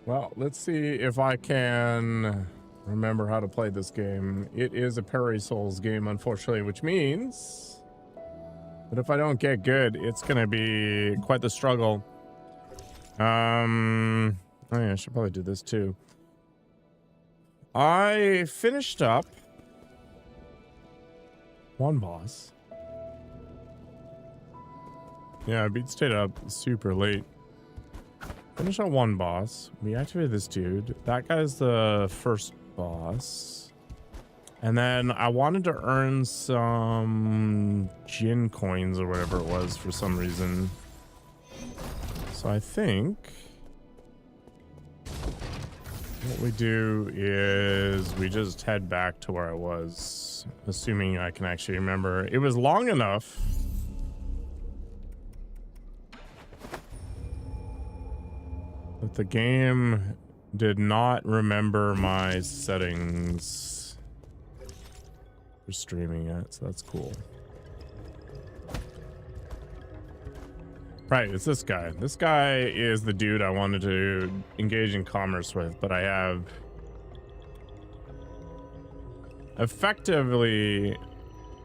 Well, let's see if I can remember how to play this game. It is a parry souls game, unfortunately, which means that if I don't get good, it's gonna be quite the struggle. Oh yeah, I should probably do this too. I finished up one boss. Yeah, I beat stayed up super late. Finish on one boss. We activated this dude. That guy's the first boss. And then I wanted to earn some Jin coins or whatever it was for some reason. So I think what we do is we just head back to where I was, assuming I can actually remember. It was long enough that the game did not remember my settings for streaming it, so that's cool. Right, it's this guy. This guy is the dude I wanted to engage in commerce with, but I have effectively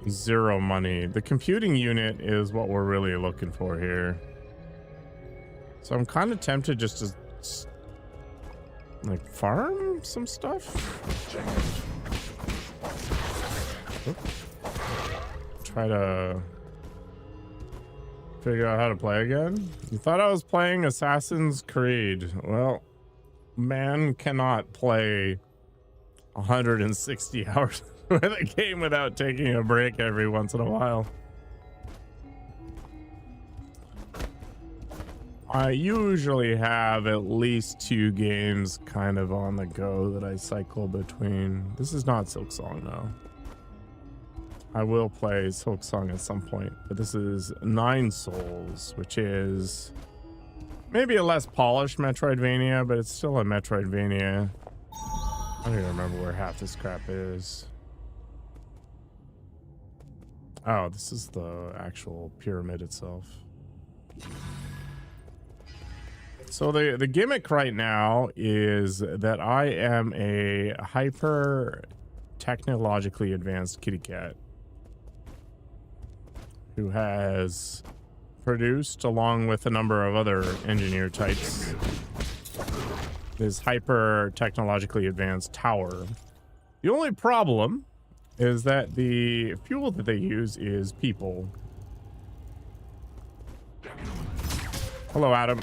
zero money. The computing unit is what we're really looking for here. So I'm kind of tempted just to like farm some stuff. Try to figure out how to play again. You thought I was playing Assassin's Creed. Well, man cannot play 160 hours with a game without taking a break every once in a while. I usually have at least 2 games kind of on the go that I cycle between. This is not Silksong though. I will play Silksong at some point, but this is Nine Souls, which is maybe a less polished Metroidvania, but it's still a Metroidvania. I don't even remember where half this crap is. Oh, this is the actual pyramid itself. So the gimmick right now is that I am a hyper technologically advanced kitty cat who has produced, along with a number of other engineer types, this hyper technologically advanced tower. The only problem is that the fuel that they use is people. Hello, Adam.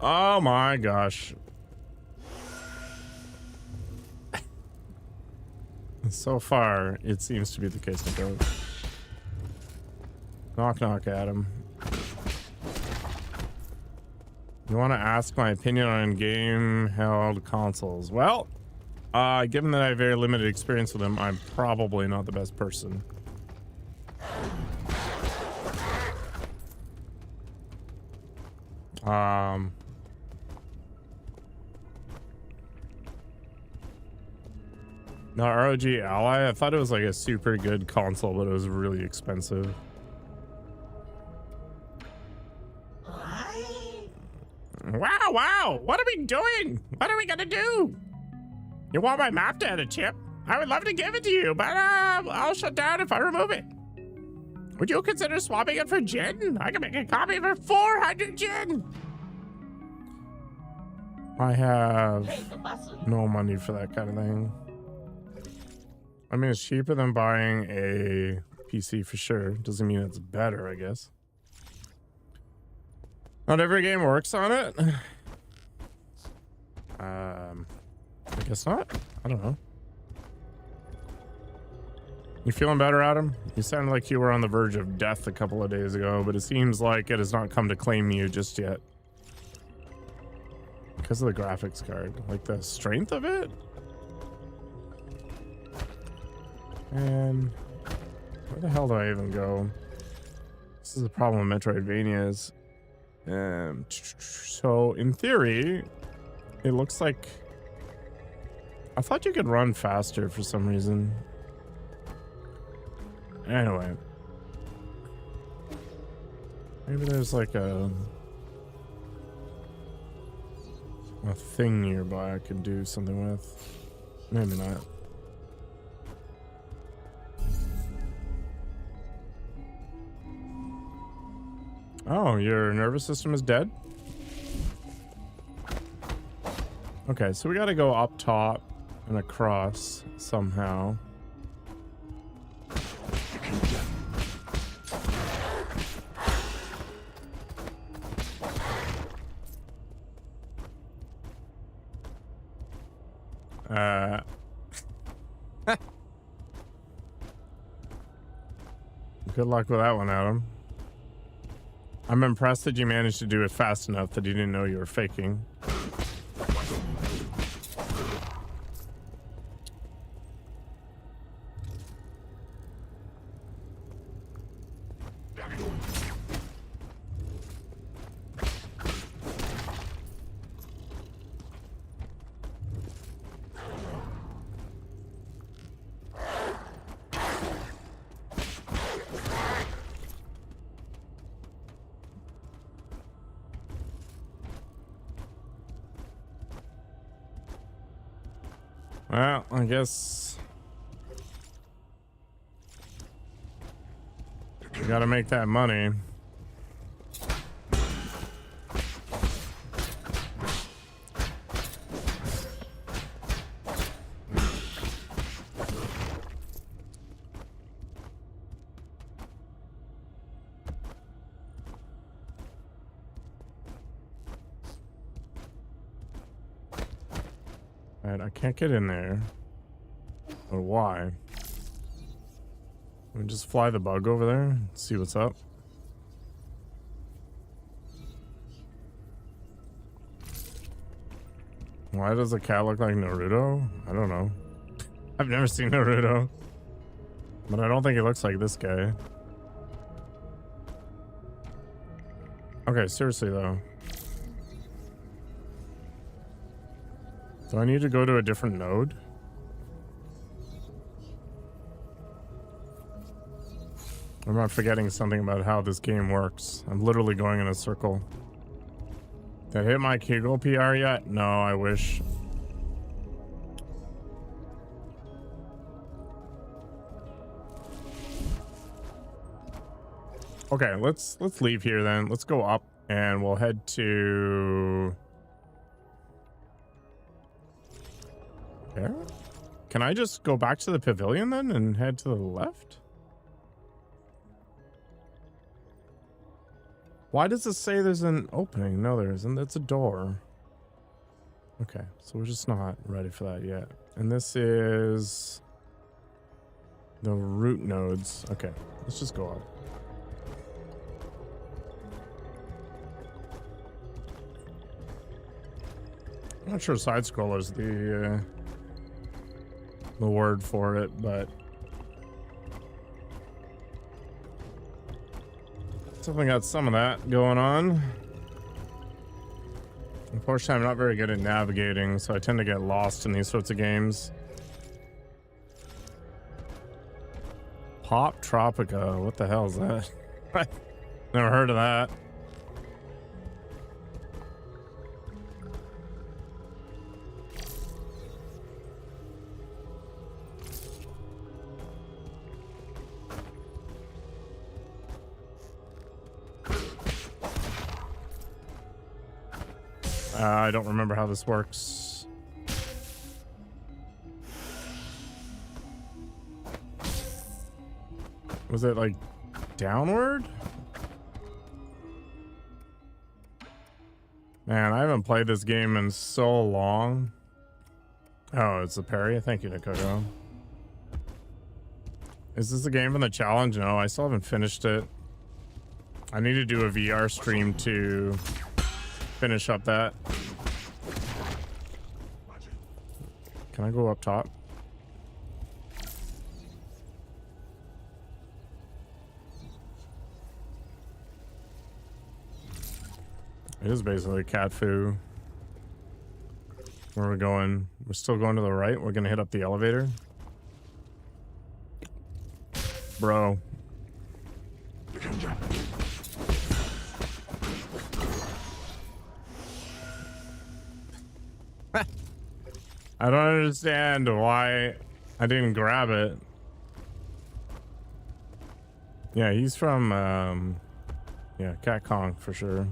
Oh my gosh. So far, it seems to be the case. Knock, knock, Adam. You want to ask my opinion on game-held consoles? Well, given that I have very limited experience with them, I'm probably not the best person. No, ROG Ally, I thought it was like a super good console, but it was really expensive. Wow, what are we doing? What are we gonna do? You want my map to add a chip? I would love to give it to you, but I'll shut down if I remove it. Would you consider swapping it for Jin? I can make a copy for 400 Jin. I have no money for that kind of thing. I mean, it's cheaper than buying a PC for sure. Doesn't mean it's better, I guess. Not every game works on it. I guess not. I don't know. You feeling better, Adam? You sounded like you were on the verge of death a couple of days ago, but it seems like it has not come to claim you just yet. Because of the graphics card. Like the strength of it? And where the hell do I even go? This is the problem with Metroidvanias. So in theory, it looks like I thought you could run faster for some reason. Anyway, maybe there's like a a thing nearby I could do something with. Maybe not. Oh, your nervous system is dead? Okay, so we gotta go up top and across somehow. Good luck with that one, Adam. I'm impressed that you managed to do it fast enough that you didn't know you were faking. Well, I guess you gotta make that money. I can't get in there. Or why? Let me just fly the bug over there and see what's up. Why does the cat look like Naruto? I don't know. I've never seen Naruto. But I don't think he looks like this guy. Okay, seriously though. Do I need to go to a different node? I'm not forgetting something about how this game works. I'm literally going in a circle. Did I hit my Kegel PR yet? No, I wish. Okay, let's leave here then. Let's go up and we'll head to there. Can I just go back to the pavilion then and head to the left? Why does it say there's an opening? No, there isn't. That's a door. Okay, so we're just not ready for that yet. And this is the root nodes. Okay, let's just go up. I'm not sure side scroller is the word for it, but definitely got some of that going on. Unfortunately, I'm not very good at navigating, so I tend to get lost in these sorts of games. Pop Tropica, what the hell is that? Never heard of that. I don't remember how this works. Was it like downward? Man, I haven't played this game in so long. Oh, it's a parry. Thank you, Nikoko. Is this a game from the challenge? No, I still haven't finished it. I need to do a VR stream to finish up that. Can I go up top? It is basically cat foo. Where are we going? We're still going to the right. We're gonna hit up the elevator. Bro. I don't understand why I didn't grab it. Yeah, he's from, yeah, Cat Kong for sure.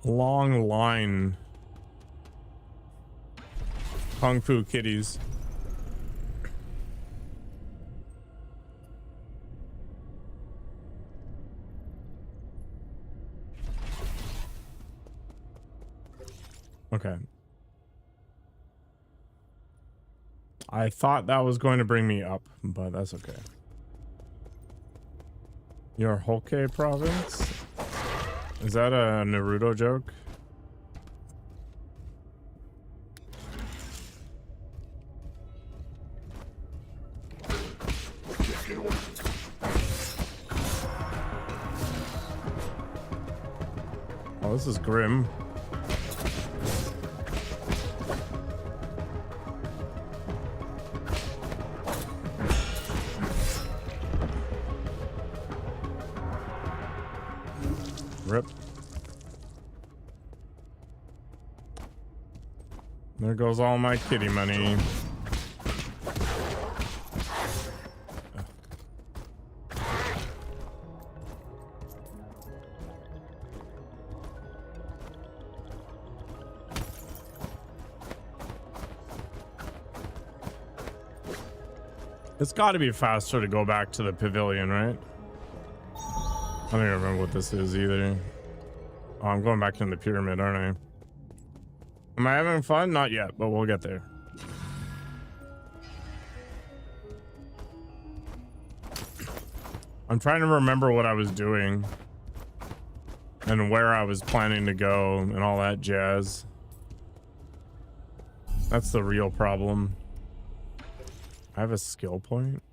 Long line. Kung Fu kitties. Okay. I thought that was going to bring me up, but that's okay. Your Hokkei province? Is that a Naruto joke? Oh, this is grim. Rip. There goes all my kitty money. It's got to be faster to go back to the pavilion, right? I don't even remember what this is either. Oh, I'm going back in the pyramid, aren't I? Am I having fun? Not yet, but we'll get there. I'm trying to remember what I was doing and where I was planning to go and all that jazz. That's the real problem. I have a skill point.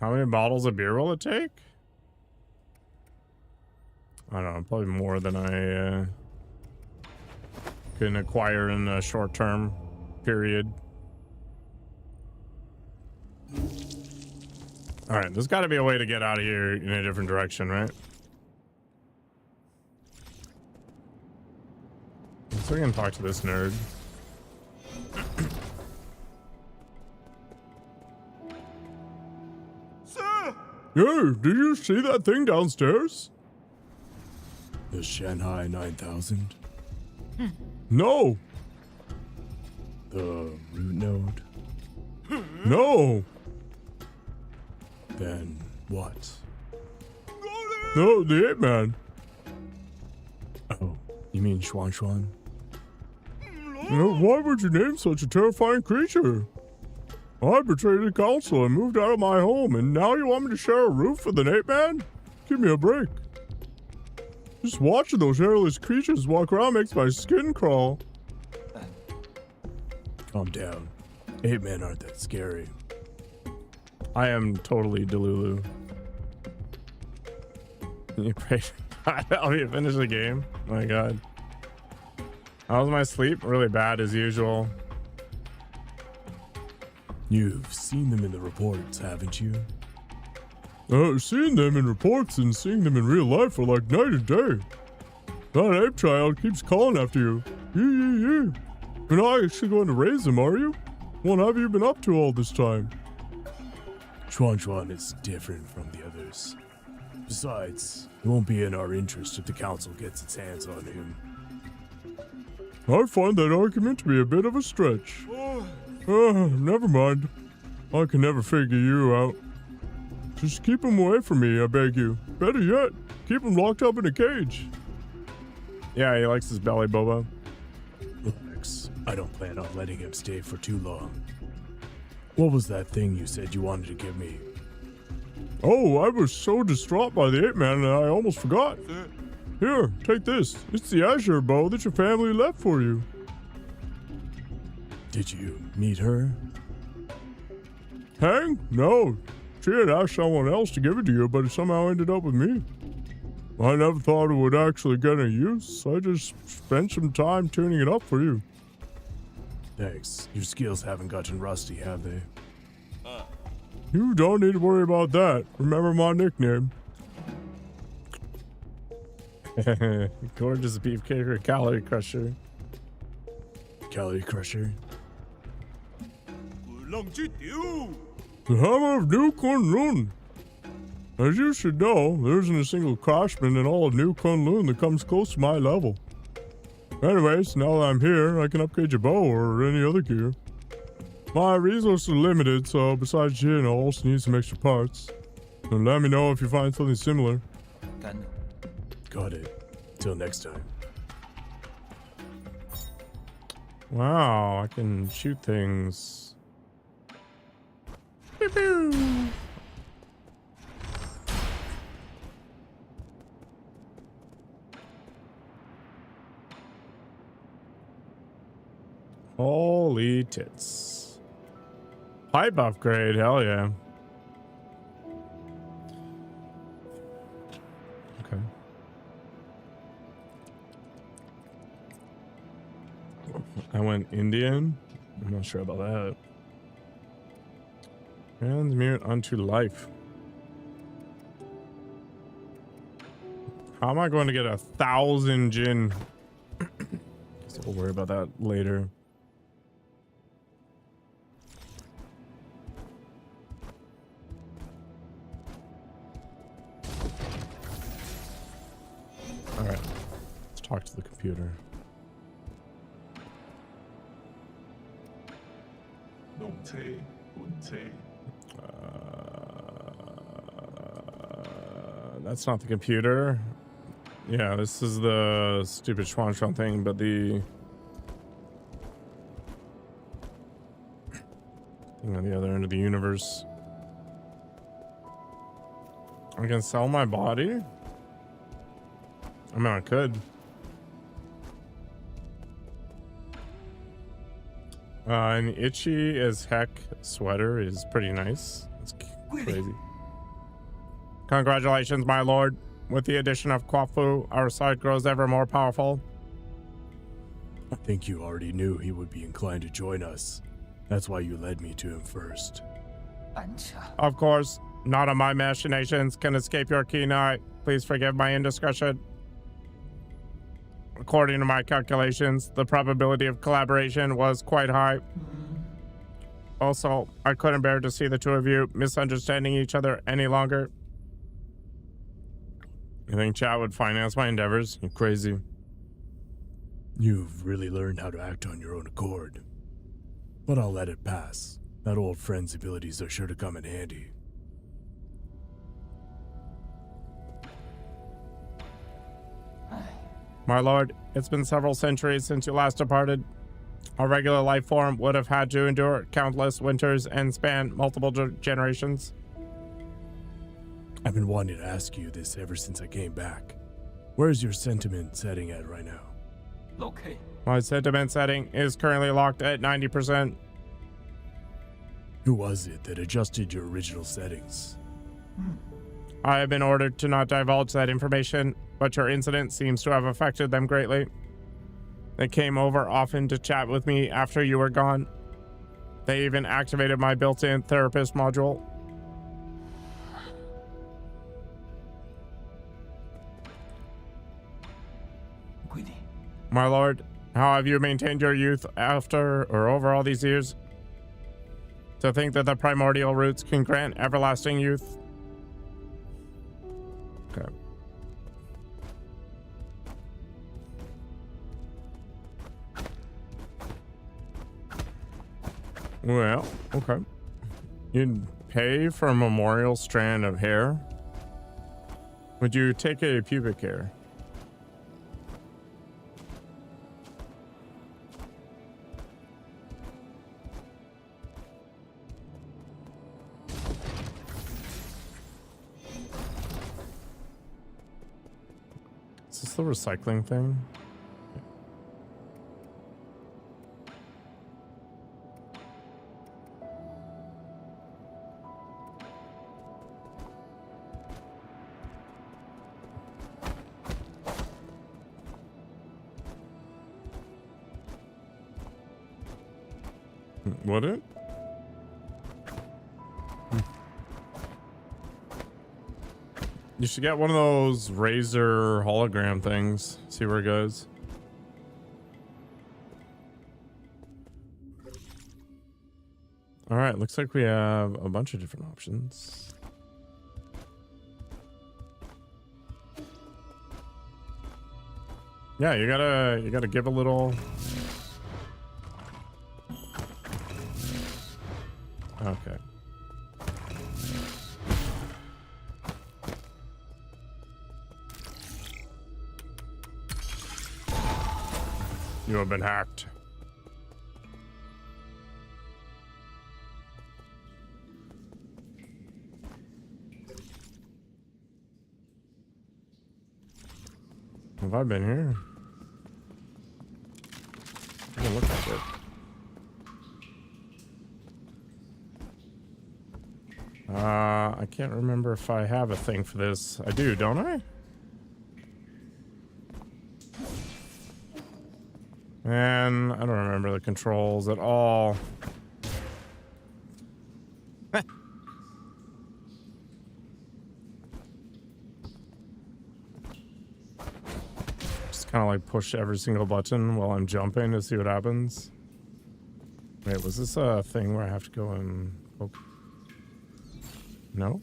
How many bottles of beer will it take? I don't know, probably more than I can acquire in a short term period. All right, there's got to be a way to get out of here in a different direction, right? So we can talk to this nerd. Sir! Yo, did you see that thing downstairs? The Shanghai 9000? No! The root node? No! Then what? No, the ape man. Oh, you mean Xuan Xuan? No, why would you name such a terrifying creature? I betrayed the council and moved out of my home, and now you want me to share a roof with an ape man? Give me a break. Just watching those hairless creatures walk around makes my skin crawl. Calm down. Ape men aren't that scary. I am totally Delulu. Can you pray? I'll be finish the game. Oh my god. How's my sleep? Really bad as usual. You've seen them in the reports, haven't you? Seeing them in reports and seeing them in real life are like night and day. That ape child keeps calling after you. You're not actually going to raise them, are you? What have you been up to all this time? Xuan Xuan is different from the others. Besides, it won't be in our interest if the council gets its hands on him. I find that argument to be a bit of a stretch. Never mind. I can never figure you out. Just keep him away from me, I beg you. Better yet, keep him locked up in a cage. Yeah, he likes his belly boba. Relax. I don't plan on letting him stay for too long. What was that thing you said you wanted to give me? Oh, I was so distraught by the ape man that I almost forgot. Here, take this. It's the azure bow that your family left for you. Did you meet her? Hang? No. She had asked someone else to give it to you, but it somehow ended up with me. I never thought it would actually get any use. I just spent some time tuning it up for you. Thanks. Your skills haven't gotten rusty, have they? You don't need to worry about that. Remember my nickname. Gorgeous beefcake or calorie crusher? Calorie crusher. The hammer of New Kunlun. As you should know, there isn't a single craftsman in all of New Kunlun that comes close to my level. Anyways, now that I'm here, I can upgrade your bow or any other gear. My resources are limited, so besides gin, I'll also need some extra parts. And let me know if you find something similar. Got it. Till next time. Wow, I can shoot things. Pew pew. Holy tits. Pipe upgrade, hell yeah. Okay. I went Indian. I'm not sure about that. Transmute unto life. How am I going to get 1,000 gin? So we'll worry about that later. All right, let's talk to the computer. That's not the computer. Yeah, this is the stupid Schwanschwan thing, but the thing on the other end of the universe. I can sell my body? I mean, I could. An itchy as heck sweater is pretty nice. It's crazy. Congratulations, my lord. With the addition of Kwafu, our side grows ever more powerful. I think you already knew he would be inclined to join us. That's why you led me to him first. Of course, none of my machinations can escape your keen eye. Please forgive my indiscretion. According to my calculations, the probability of collaboration was quite high. Also, I couldn't bear to see the two of you misunderstanding each other any longer. You think chat would finance my endeavors? You're crazy. You've really learned how to act on your own accord. But I'll let it pass. That old friend's abilities are sure to come in handy. My lord, it's been several centuries since you last departed. Our regular life form would have had to endure countless winters and span multiple generations. I've been wanting to ask you this ever since I came back. Where's your sentiment setting at right now? Okay. My sentiment setting is currently locked at 90%. Who was it that adjusted your original settings? I have been ordered to not divulge that information, but your incident seems to have affected them greatly. They came over often to chat with me after you were gone. They even activated my built-in therapist module. My lord, how have you maintained your youth after or over all these years? To think that the primordial roots can grant everlasting youth. Okay. Well, okay. You'd pay for a memorial strand of hair? Would you take a pubic hair? Is this the recycling thing? Would it? You should get one of those Razer hologram things. See where it goes. All right, looks like we have a bunch of different options. Yeah, you gotta give a little. Okay. You have been hacked. Have I been here? Doesn't look like it. I can't remember if I have a thing for this. I do, don't I? Man, I don't remember the controls at all. Just kind of like push every single button while I'm jumping to see what happens. Wait, was this a thing where I have to go and... Oh. No?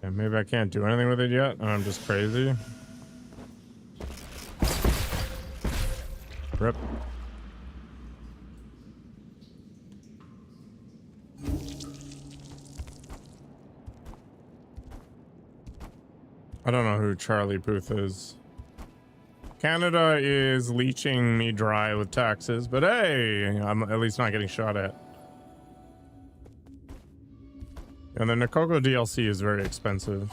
Yeah, maybe I can't do anything with it yet, and I'm just crazy. Rip. I don't know who Charlie Puth is. Canada is leeching me dry with taxes, but hey, I'm at least not getting shot at. And the Nakoko DLC is very expensive.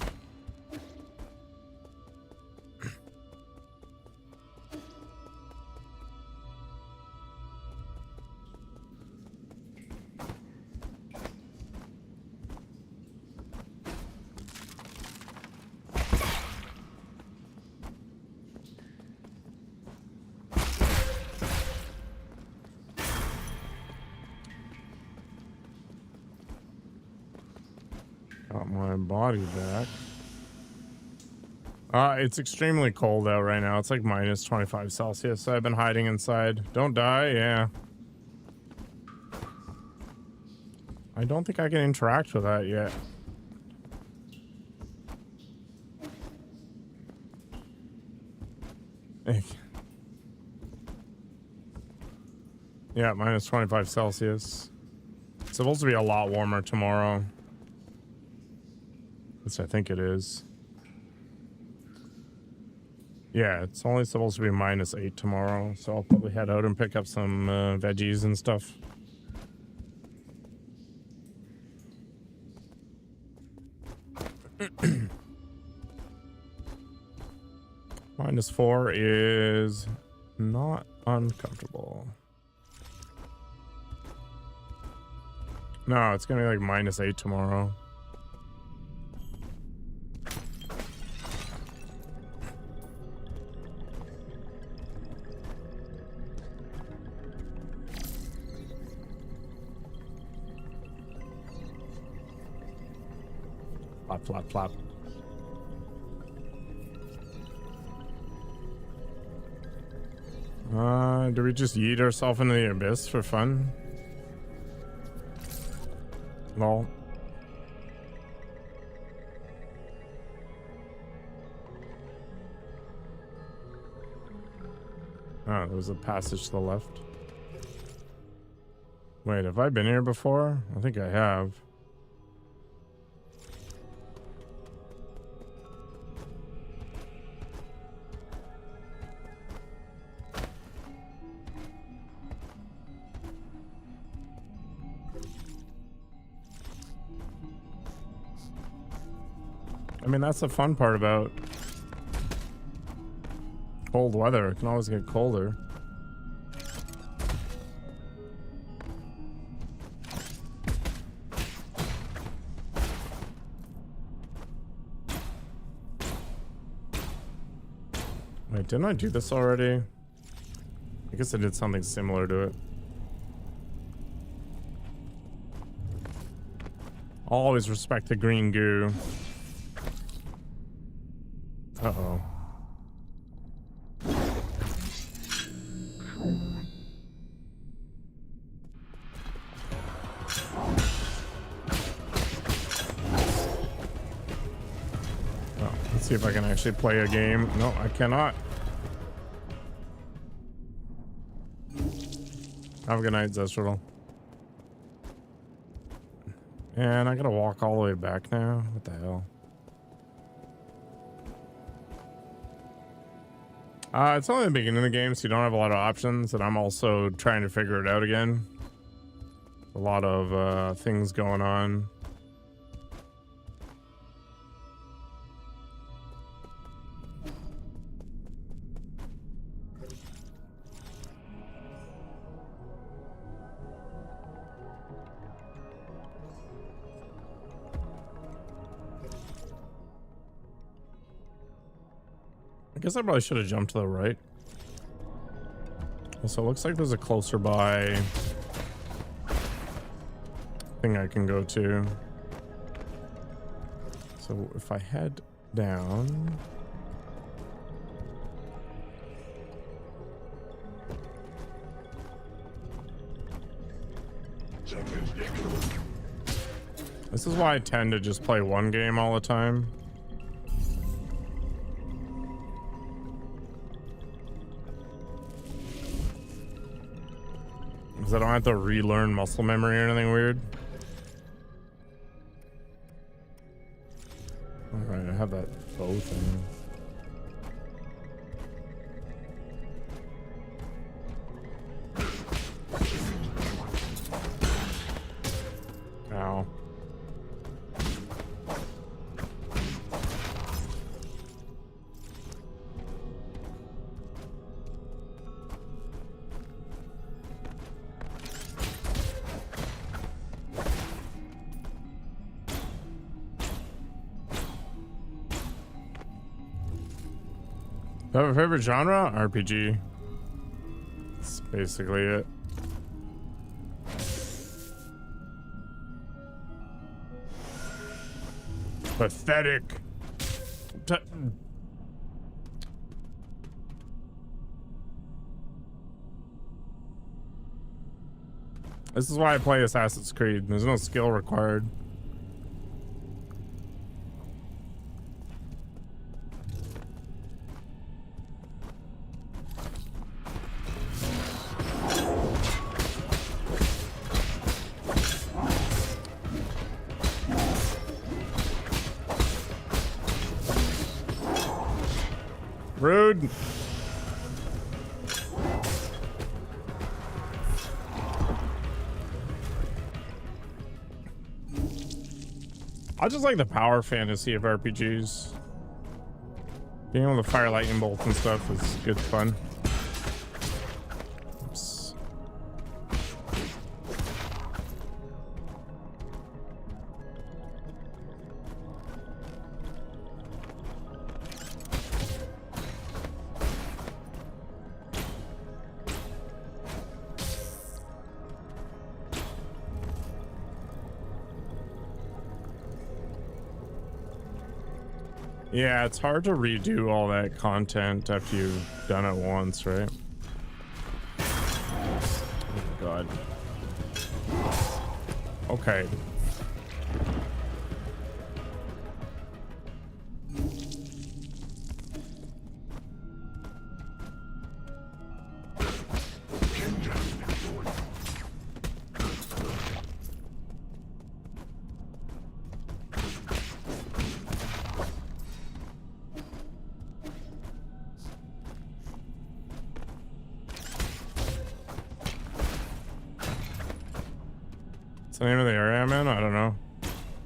Got my body back. It's extremely cold out right now. It's like minus 25 Celsius. So I've been hiding inside. Don't die, yeah. I don't think I can interact with that yet. Yeah, minus 25 Celsius. It's supposed to be a lot warmer tomorrow. I think it is. Yeah, it's only supposed to be minus 8 tomorrow, so I'll probably head out and pick up some veggies and stuff. Minus 4 is not uncomfortable. No, it's gonna be like minus 8 tomorrow. Flop, flop, flop. Do we just yeet ourselves into the abyss for fun? Lol. Oh, there was a passage to the left. Wait, have I been here before? I think I have. I mean, that's the fun part about Cold weather. It can always get colder. Wait, didn't I do this already? I guess I did something similar to it. Always respect the green goo. Uh-oh. Well, let's see if I can actually play a game. No, I cannot. Have a good night, Zestrel. And I gotta walk all the way back now? What the hell? It's only the beginning of the game, so you don't have a lot of options, and I'm also trying to figure it out again. A lot of things going on. I guess I probably should have jumped to the right. Also, it looks like there's a closer by thing I can go to. So if I head down... This is why I tend to just play one game all the time. Because I don't have to relearn muscle memory or anything weird. Alright, I have that bow thing. Ow. Do I have a favorite genre? RPG. That's basically it. Pathetic. This is why I play Assassin's Creed. There's no skill required. Rude. I just like the power fantasy of RPGs. Being able to fire lightning bolts and stuff is good fun. Oops. Yeah, it's hard to redo all that content after you've done it once, right? Oh God. Okay. The name of the area I'm in? I don't know.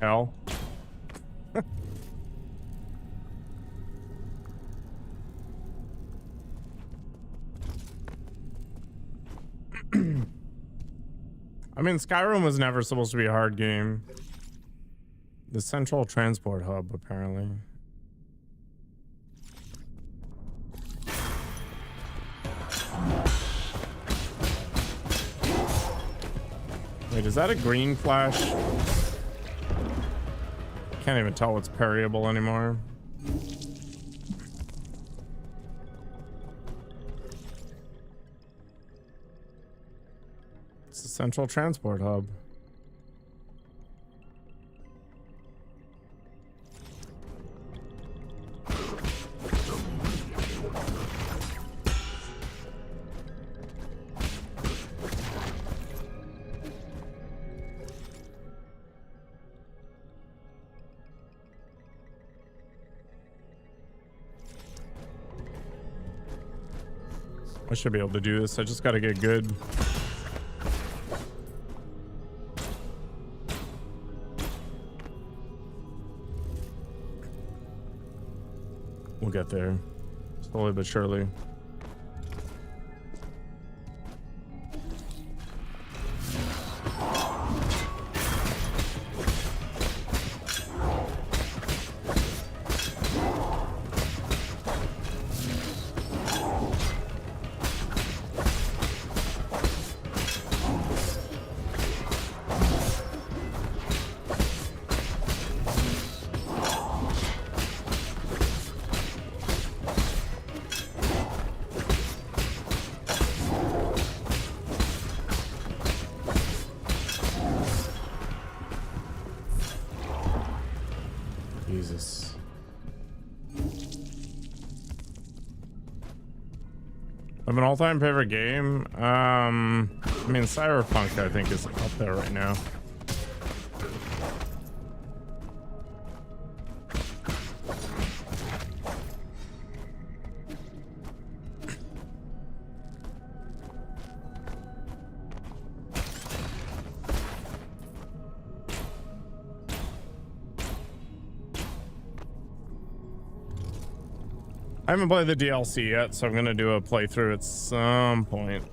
Hell. I mean, Skyrim was never supposed to be a hard game. The central transport hub, apparently. Wait, is that a green flash? Can't even tell what's parryable anymore. It's a central transport hub. I should be able to do this. I just gotta get good. We'll get there. Slowly but surely. Jesus. Of an all-time favorite game? I mean, Cyberpunk, I think, is up there right now. I haven't played the DLC yet, so I'm gonna do a playthrough at some point.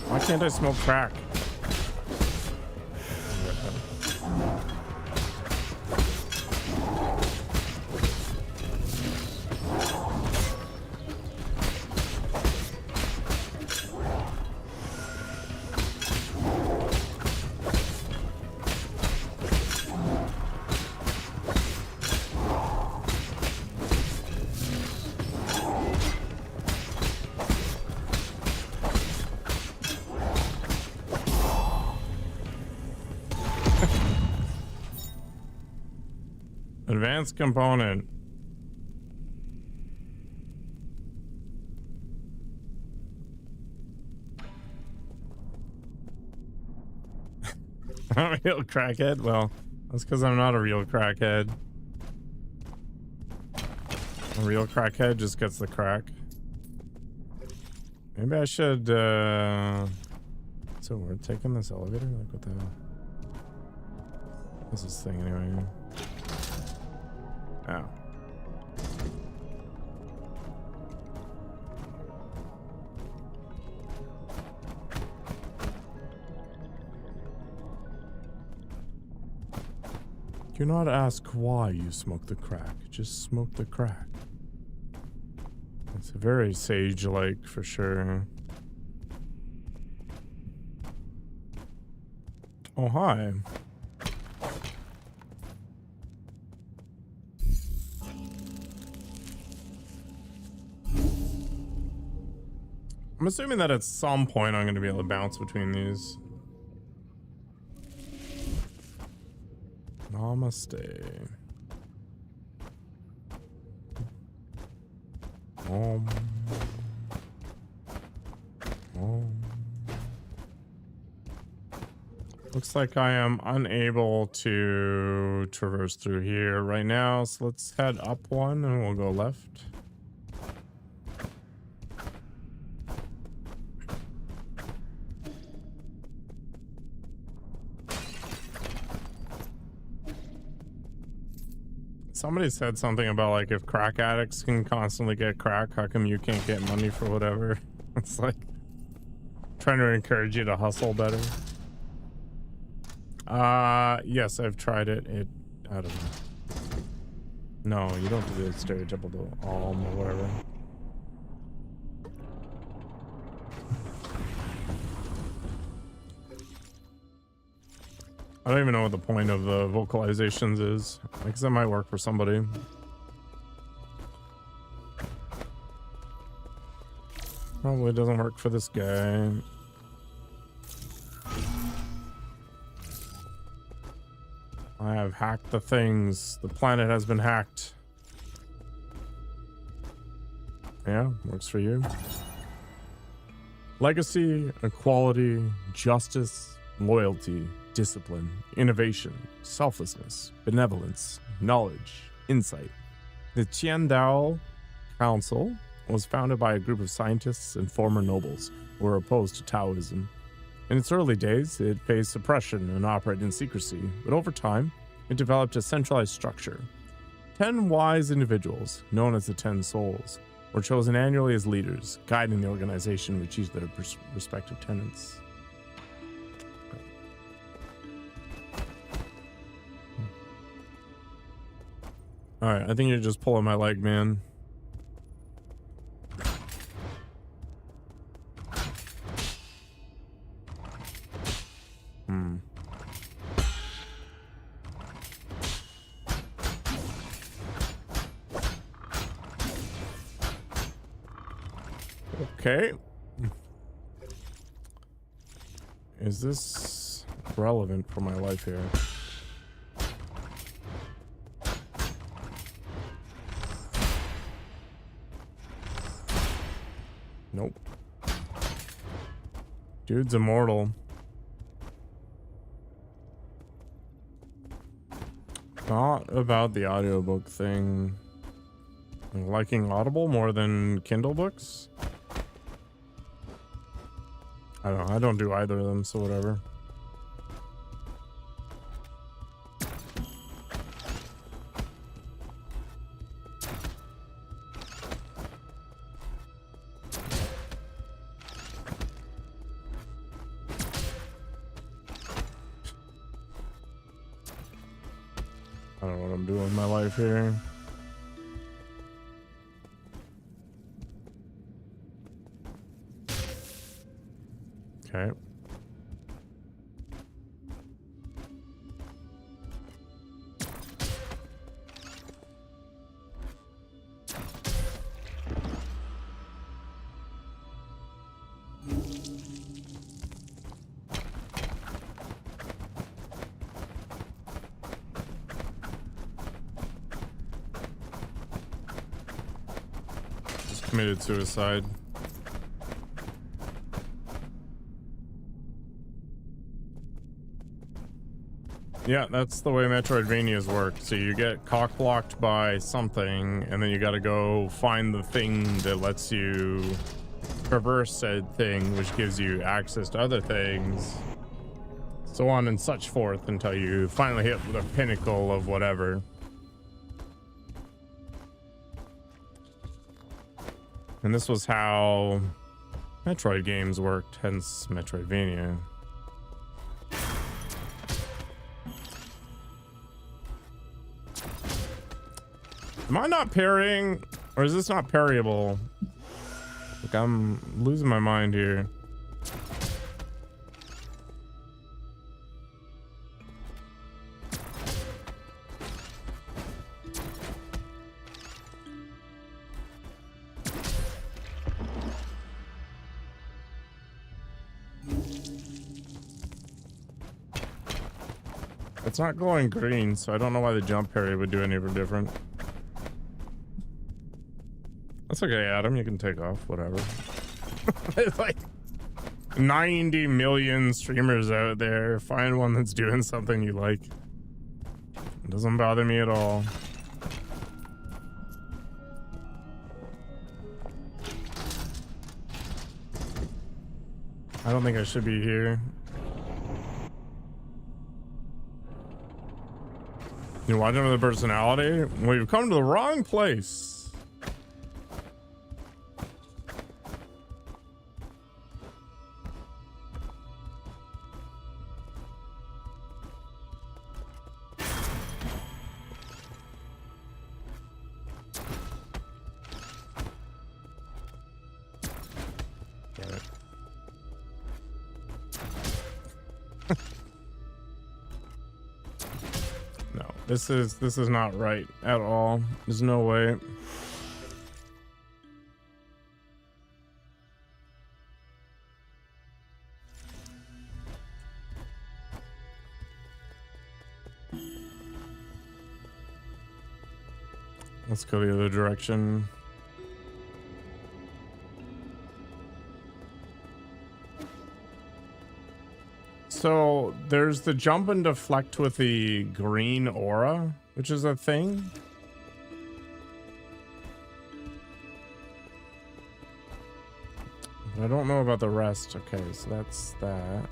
Why can't I smoke crack? Advanced component. I'm a real crackhead? Well, that's because I'm not a real crackhead. A real crackhead just gets the crack. Maybe I should, So we're taking this elevator? Like, what the hell? What's this thing anyway? Oh. Do not ask why you smoke the crack. Just smoke the crack. It's very sage-like for sure. Oh, hi. I'm assuming that at some point I'm going to be able to bounce between these. Namaste. Om. Looks like I am unable to traverse through here right now, so let's head up one and we'll go left. Somebody said something about like if crack addicts can constantly get crack, how come you can't get money for whatever? It's like trying to encourage you to hustle better. Yes, I've tried it. I don't know. No, you don't do the stereotypical or whatever. I don't even know what the point of the vocalizations is. I guess that might work for somebody. Probably doesn't work for this guy. I have hacked the things. The planet has been hacked. Yeah, works for you. Legacy, equality, justice, loyalty, discipline, innovation, selflessness, benevolence, knowledge, insight. The Qiandao Council was founded by a group of scientists and former nobles who were opposed to Taoism. In its early days, it faced suppression and operated in secrecy, but over time, it developed a centralized structure. 10 wise individuals, known as the 10 Souls, were chosen annually as leaders, guiding the organization to achieve their respective tenets. Alright, I think you're just pulling my leg, man. Okay. Is this relevant for my life here? Nope. Dude's immortal. Not about the audiobook thing. Liking Audible more than Kindle books? I don't know. I don't do either of them, so whatever. I don't know what I'm doing with my life here. Okay. Just committed suicide. Yeah, that's the way Metroidvanias work. So you get cock-blocked by something, and then you gotta go find the thing that lets you traverse said thing, which gives you access to other things, so on and such forth, until you finally hit the pinnacle of whatever. And this was how Metroid games worked, hence Metroidvania. Am I not parrying, or is this not parryable? Like, I'm losing my mind here. It's not glowing green, so I don't know why the jump parry would do any different. That's okay, Adam. You can take off, whatever. There's like 90 million streamers out there. Find one that's doing something you like. It doesn't bother me at all. I don't think I should be here. You watch him with a personality? Well, you've come to the wrong place. Damn it. No, this is not right at all. There's no way. Let's go the other direction. So there's the jump and deflect with the green aura, which is a thing. I don't know about the rest. Okay, so that's that.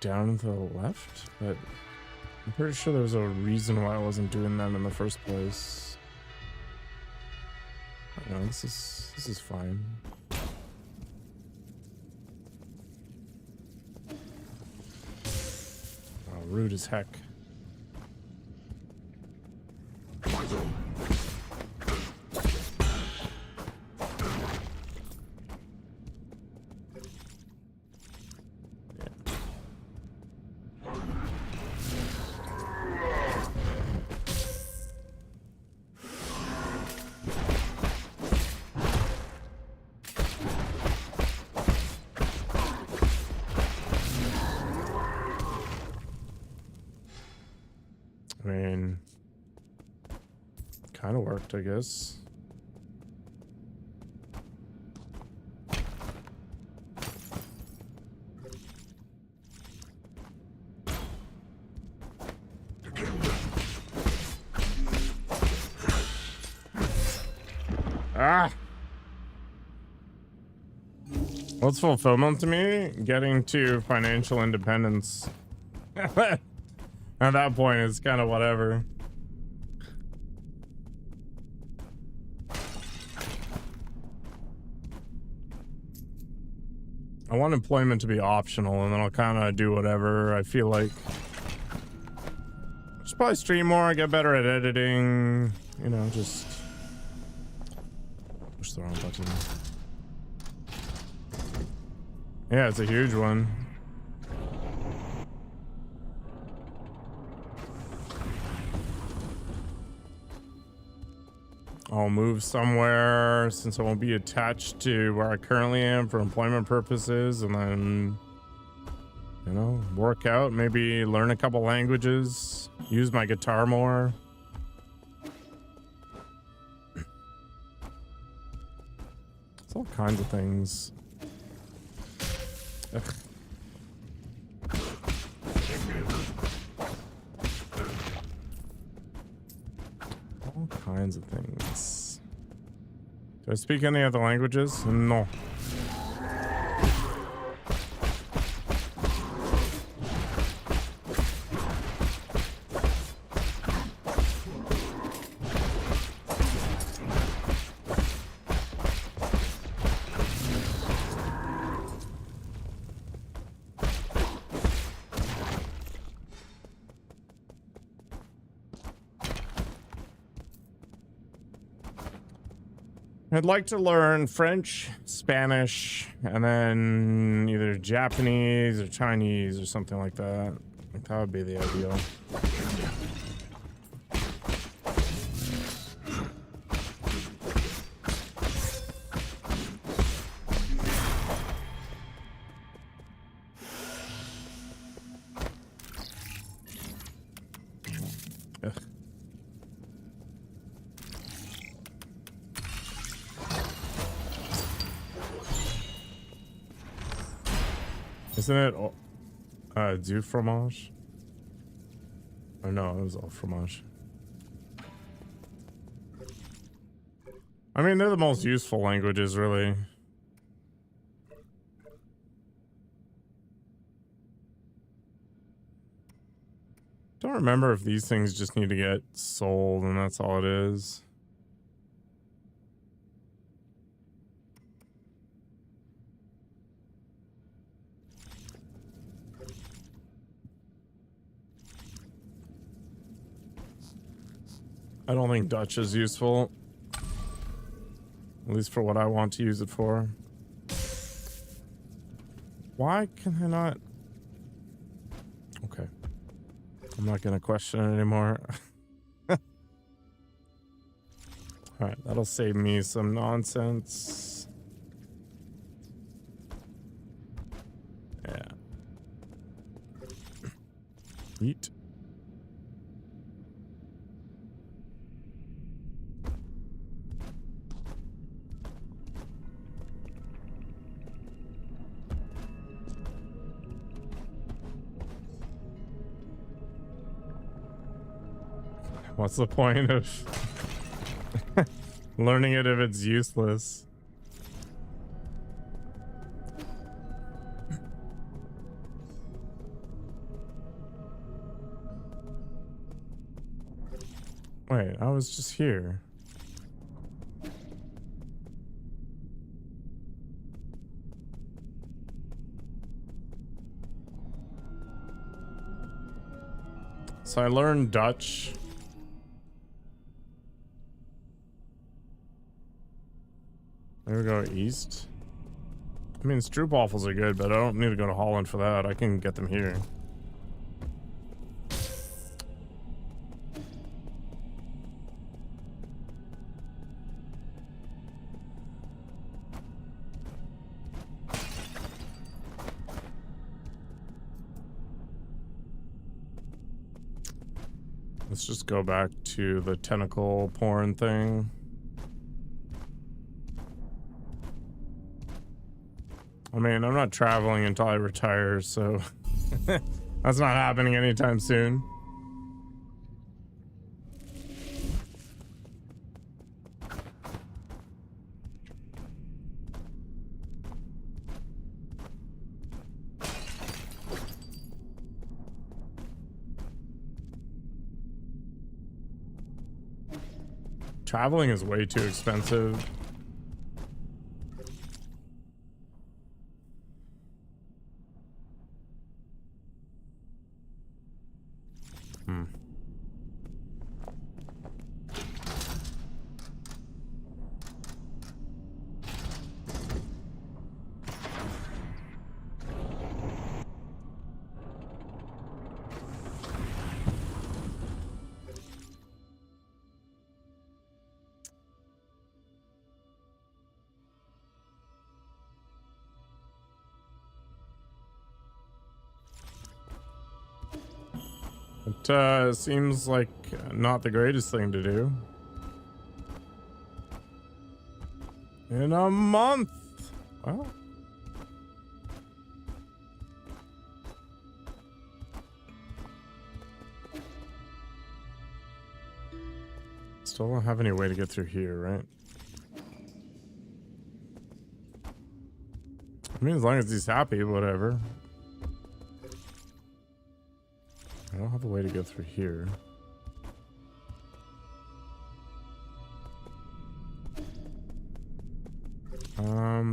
Down to the left, but I'm pretty sure there was a reason why I wasn't doing that in the first place. No, this is fine. Oh, rude as heck. I mean, kind of worked, I guess. Ah! What's fulfillment to me? Getting to financial independence. At that point, it's kind of whatever. I want employment to be optional, and then I'll kind of do whatever I feel like. Just probably stream more, get better at editing. You know, just push the wrong button. Yeah, it's a huge one. I'll move somewhere since I won't be attached to where I currently am for employment purposes, and then, you know, work out, maybe learn a couple languages, use my guitar more. It's all kinds of things. Ugh. All kinds of things. Do I speak any other languages? No. I'd like to learn French, Spanish, and then either Japanese or Chinese or something like that. That would be the ideal. Isn't it du fromage? Or no, it was all fromage. I mean, they're the most useful languages, really. Don't remember if these things just need to get sold and that's all it is. I don't think Dutch is useful. At least for what I want to use it for. Why can I not? Okay. I'm not gonna question it anymore. Alright, that'll save me some nonsense. Yeah. Eat. What's the point of learning it if it's useless? Wait, I was just here. So I learned Dutch. There we go, east. I mean, stroopwafels are good, but I don't need to go to Holland for that. I can get them here. Let's just go back to the tentacle porn thing. I mean, I'm not traveling until I retire, so that's not happening anytime soon. Traveling is way too expensive. It seems like not the greatest thing to do. In a month. Well. Still don't have any way to get through here, right? I mean, as long as he's happy, whatever. I don't have a way to go through here.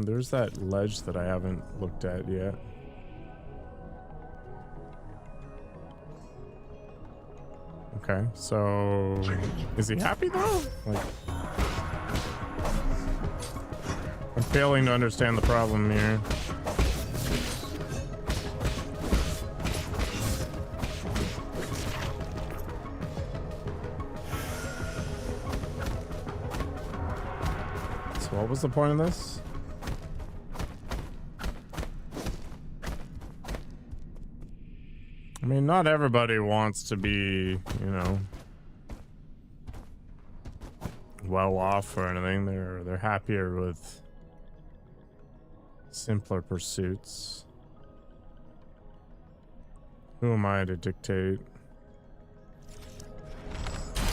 There's that ledge that I haven't looked at yet. Okay, so is he happy though? Like, I'm failing to understand the problem here. So what was the point of this? I mean, not everybody wants to be, you know, well off or anything. They're happier with simpler pursuits. Who am I to dictate?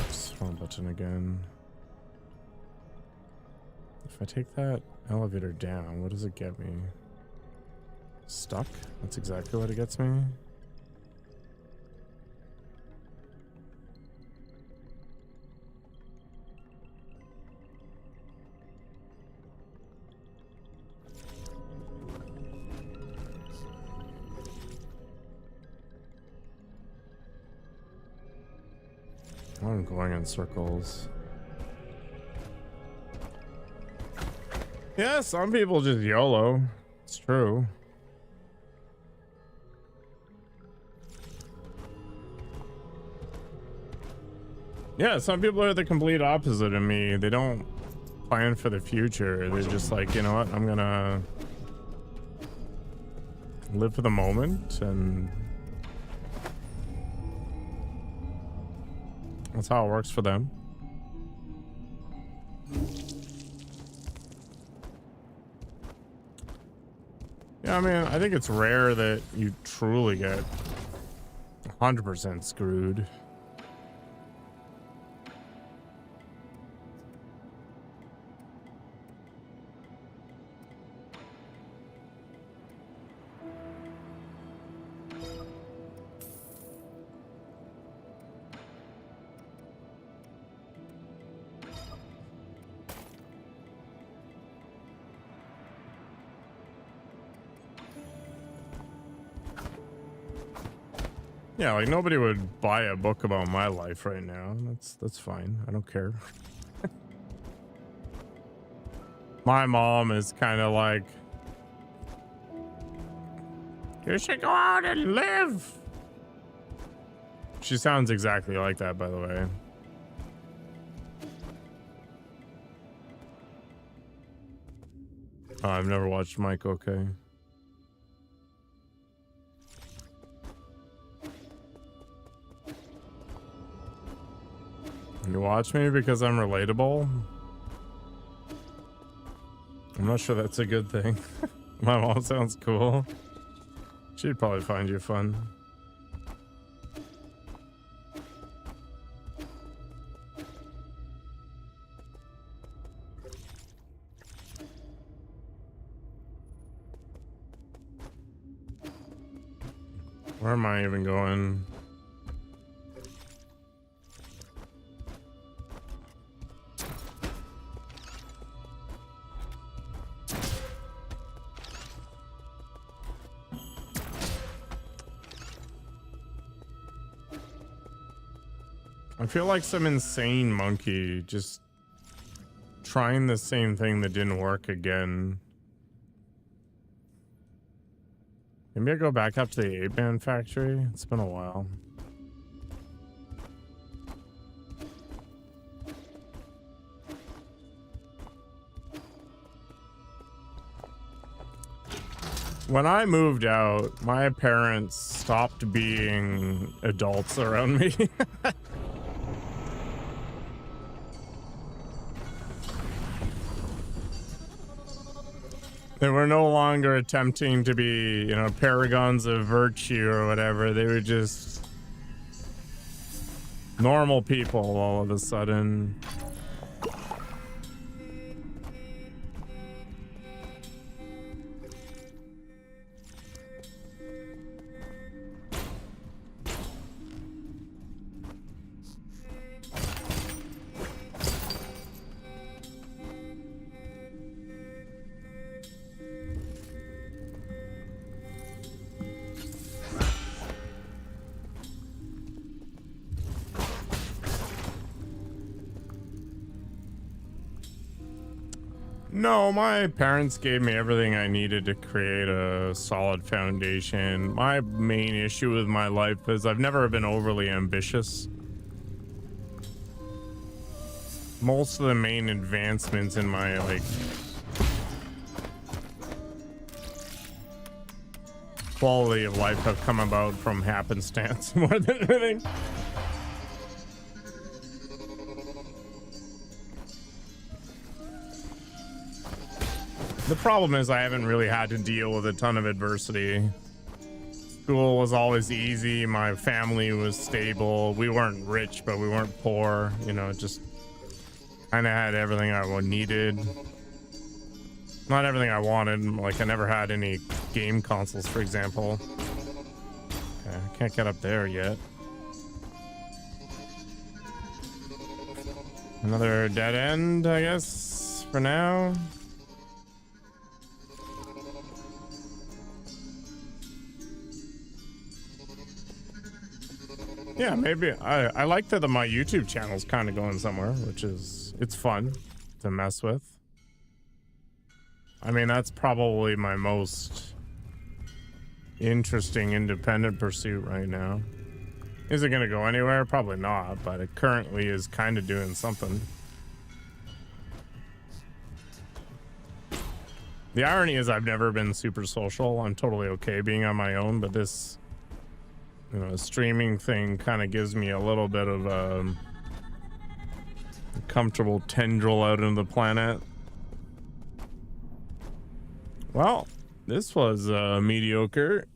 Just wrong button again. If I take that elevator down, what does it get me? Stuck? That's exactly what it gets me. I'm going in circles. Yeah, some people just YOLO. It's true. Yeah, some people are the complete opposite of me. They don't plan for the future. They're just like, you know what? I'm gonna live for the moment, and that's how it works for them. Yeah, I mean, I think it's rare that you truly get 100% screwed. Yeah, like nobody would buy a book about my life right now. That's fine. I don't care. My mom is kind of like, you should go out and live. She sounds exactly like that, by the way. Oh, I've never watched Mike. Okay. You watch me because I'm relatable? I'm not sure that's a good thing. My mom sounds cool. She'd probably find you fun. Where am I even going? I feel like some insane monkey just trying the same thing that didn't work again. Maybe I go back up to the 8-man factory. It's been a while. When I moved out, my parents stopped being adults around me. They were no longer attempting to be, you know, paragons of virtue or whatever. They were just normal people all of a sudden. No, my parents gave me everything I needed to create a solid foundation. My main issue with my life is I've never been overly ambitious. Most of the main advancements in my, like, quality of life have come about from happenstance more than anything. The problem is I haven't really had to deal with a ton of adversity. School was always easy. My family was stable. We weren't rich, but we weren't poor. You know, just kind of had everything I needed. Not everything I wanted. Like, I never had any game consoles, for example. Okay, I can't get up there yet. Another dead end, I guess, for now. Yeah, maybe. I like that my YouTube channel's kind of going somewhere, which is, it's fun to mess with. I mean, that's probably my most interesting independent pursuit right now. Is it going to go anywhere? Probably not, but it currently is kind of doing something. The irony is I've never been super social. I'm totally okay being on my own, but this, you know, streaming thing kind of gives me a little bit of a comfortable tendril out into the planet. Well, this was mediocre.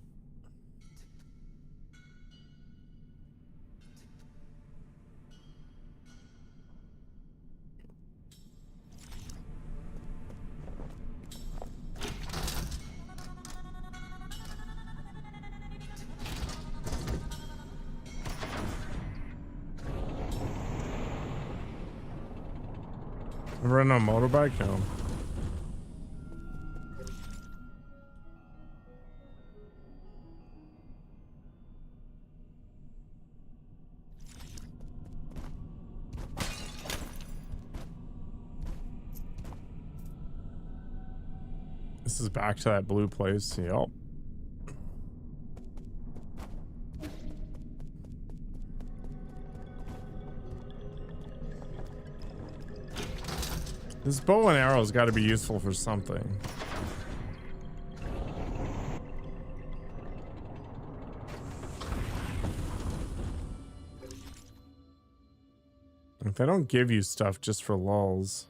I've ridden on a motorbike now. This is back to that blue place. Yep. This bow and arrow's got to be useful for something. If they don't give you stuff just for lulz.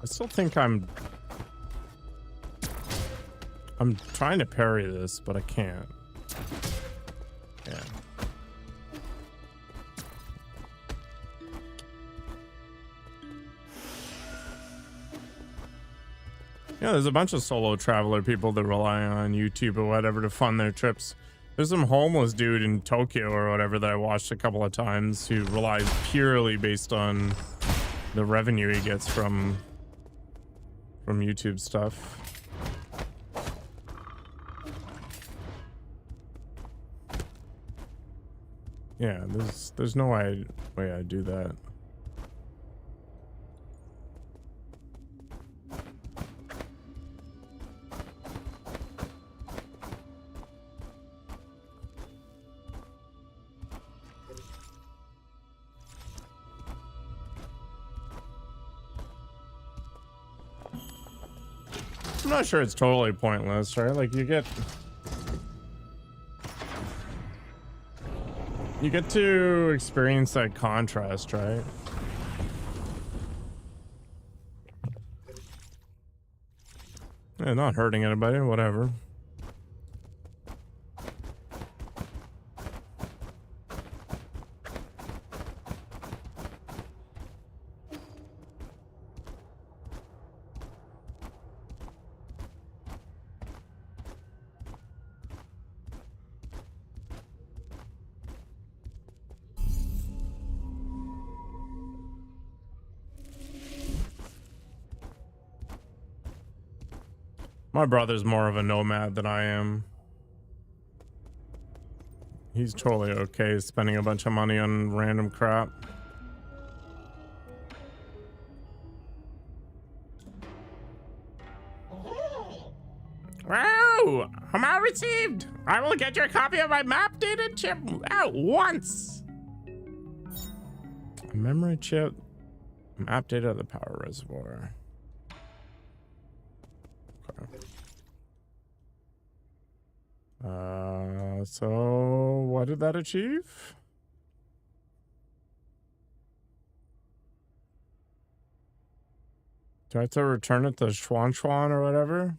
I still think I'm trying to parry this, but I can't. Yeah. Yeah, there's a bunch of solo traveler people that rely on YouTube or whatever to fund their trips. There's some homeless dude in Tokyo or whatever that I watched a couple of times who relies purely based on the revenue he gets from YouTube stuff. Yeah, there's no way I'd do that. I'm not sure it's totally pointless, right? Like you get to experience that contrast, right? Yeah, not hurting anybody, whatever. My brother's more of a nomad than I am. He's totally okay spending a bunch of money on random crap. Wow! Command received! I will get your copy of my map data chip at once! A memory chip. Map data of the power reservoir. Okay. So what did that achieve? Do I have to return it to Schwan Schwan or whatever?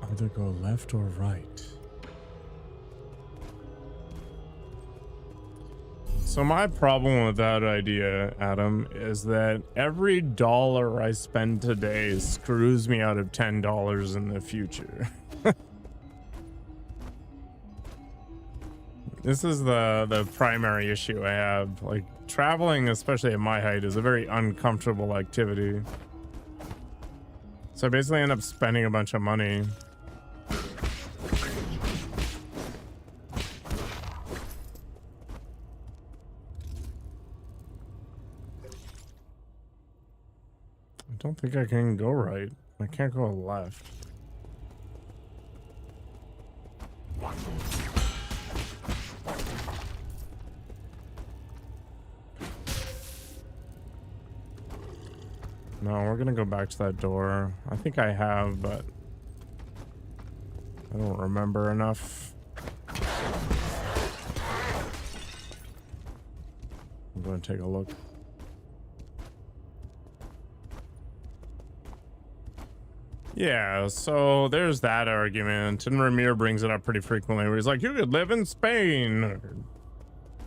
Either go left or right. So my problem with that idea, Adam, is that every dollar I spend today screws me out of $10 in the future. This is the primary issue I have. Like, traveling, especially at my height, is a very uncomfortable activity. So I basically end up spending a bunch of money. I don't think I can go right. I can't go left. No, we're gonna go back to that door. I think I have, but I don't remember enough. I'm gonna take a look. Yeah, so there's that argument, and Ramir brings it up pretty frequently, where he's like, you could live in Spain or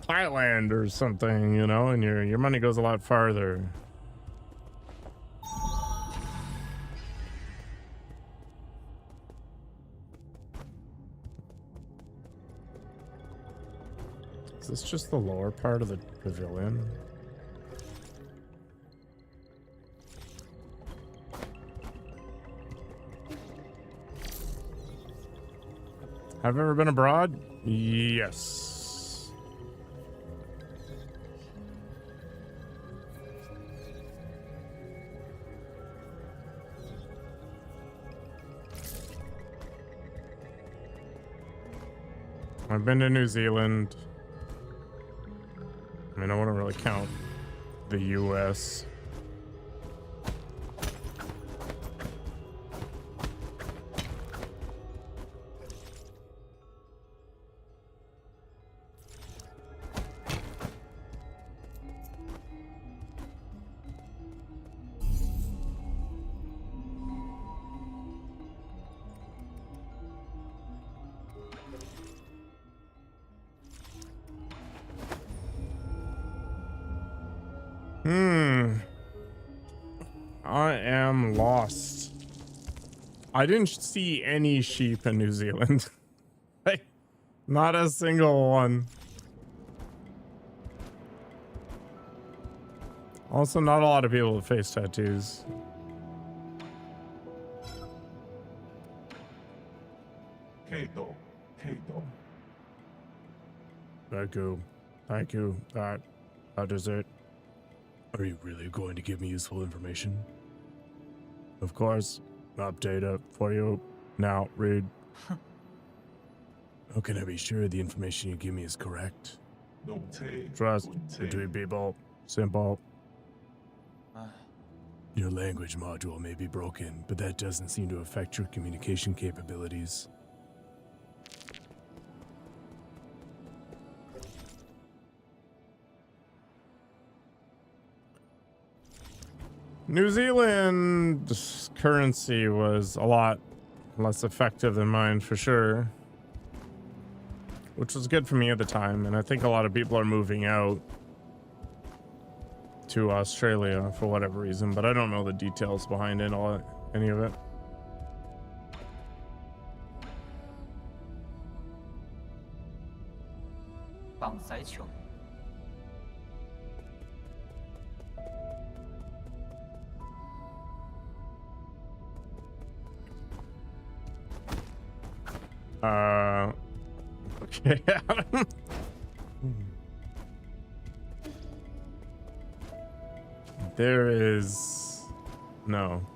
Thailand or something, you know, and your money goes a lot farther. Is this just the lower part of the pavilion? Have you ever been abroad? Yes. I've been to New Zealand. I mean, I wouldn't really count the US. I am lost. I didn't see any sheep in New Zealand. Like, not a single one. Also, not a lot of people with face tattoos. Kato. Thank you. Thank you. That is it. Are you really going to give me useful information? Of course. Update it for you. Now, read. How can I be sure the information you give me is correct? Trust between people. Simple. Your language module may be broken, but that doesn't seem to affect your communication capabilities. New Zealand's currency was a lot less effective than mine, for sure. Which was good for me at the time, and I think a lot of people are moving out to Australia for whatever reason, but I don't know the details behind it, any of it. Okay. There is no.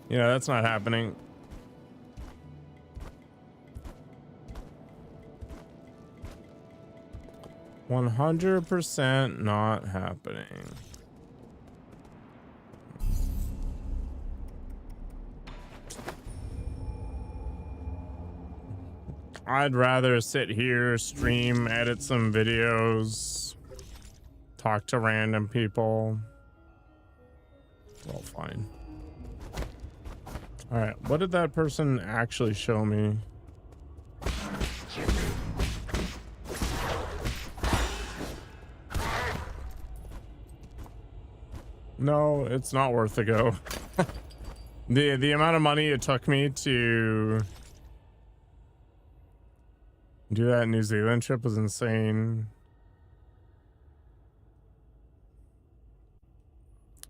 Yeah, that's not happening. $100% not happening. I'd rather sit here, stream, edit some videos, talk to random people. Well, fine. All right, what did that person actually show me? No, it's not worth the go. The amount of money it took me to do that New Zealand trip was insane.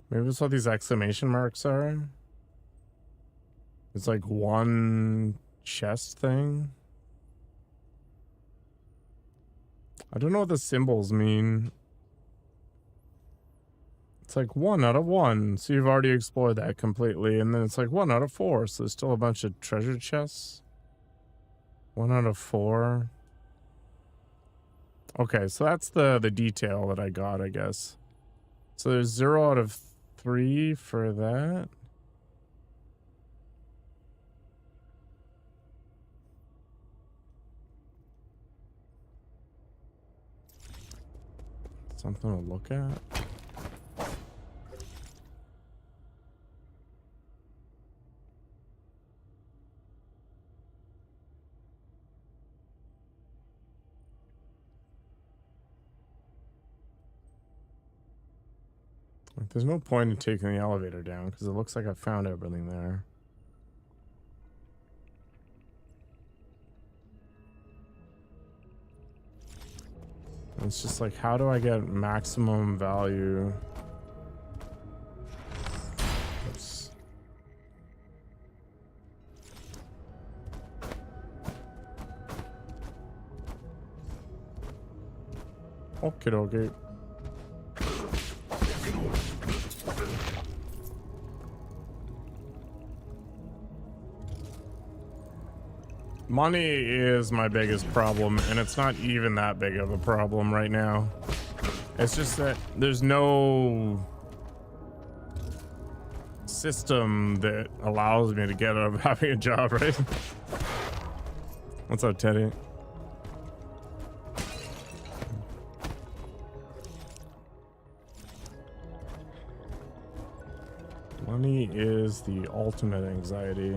Maybe that's what these exclamation marks are. It's like one chest thing. I don't know what the symbols mean. It's like 1 out of 1. So you've already explored that completely. And then it's like 1 out of 4. So there's still a bunch of treasure chests. 1 out of 4. Okay, so that's the detail that I got, I guess. So there's 0 out of 3 for that. Something to look at. There's no point in taking the elevator down because it looks like I found everything there. It's just like, how do I get maximum value? Oops. Okie dokie. Money is my biggest problem, and it's not even that big of a problem right now. It's just that there's no system that allows me to get out of having a job, right? What's up, Teddy? Money is the ultimate anxiety.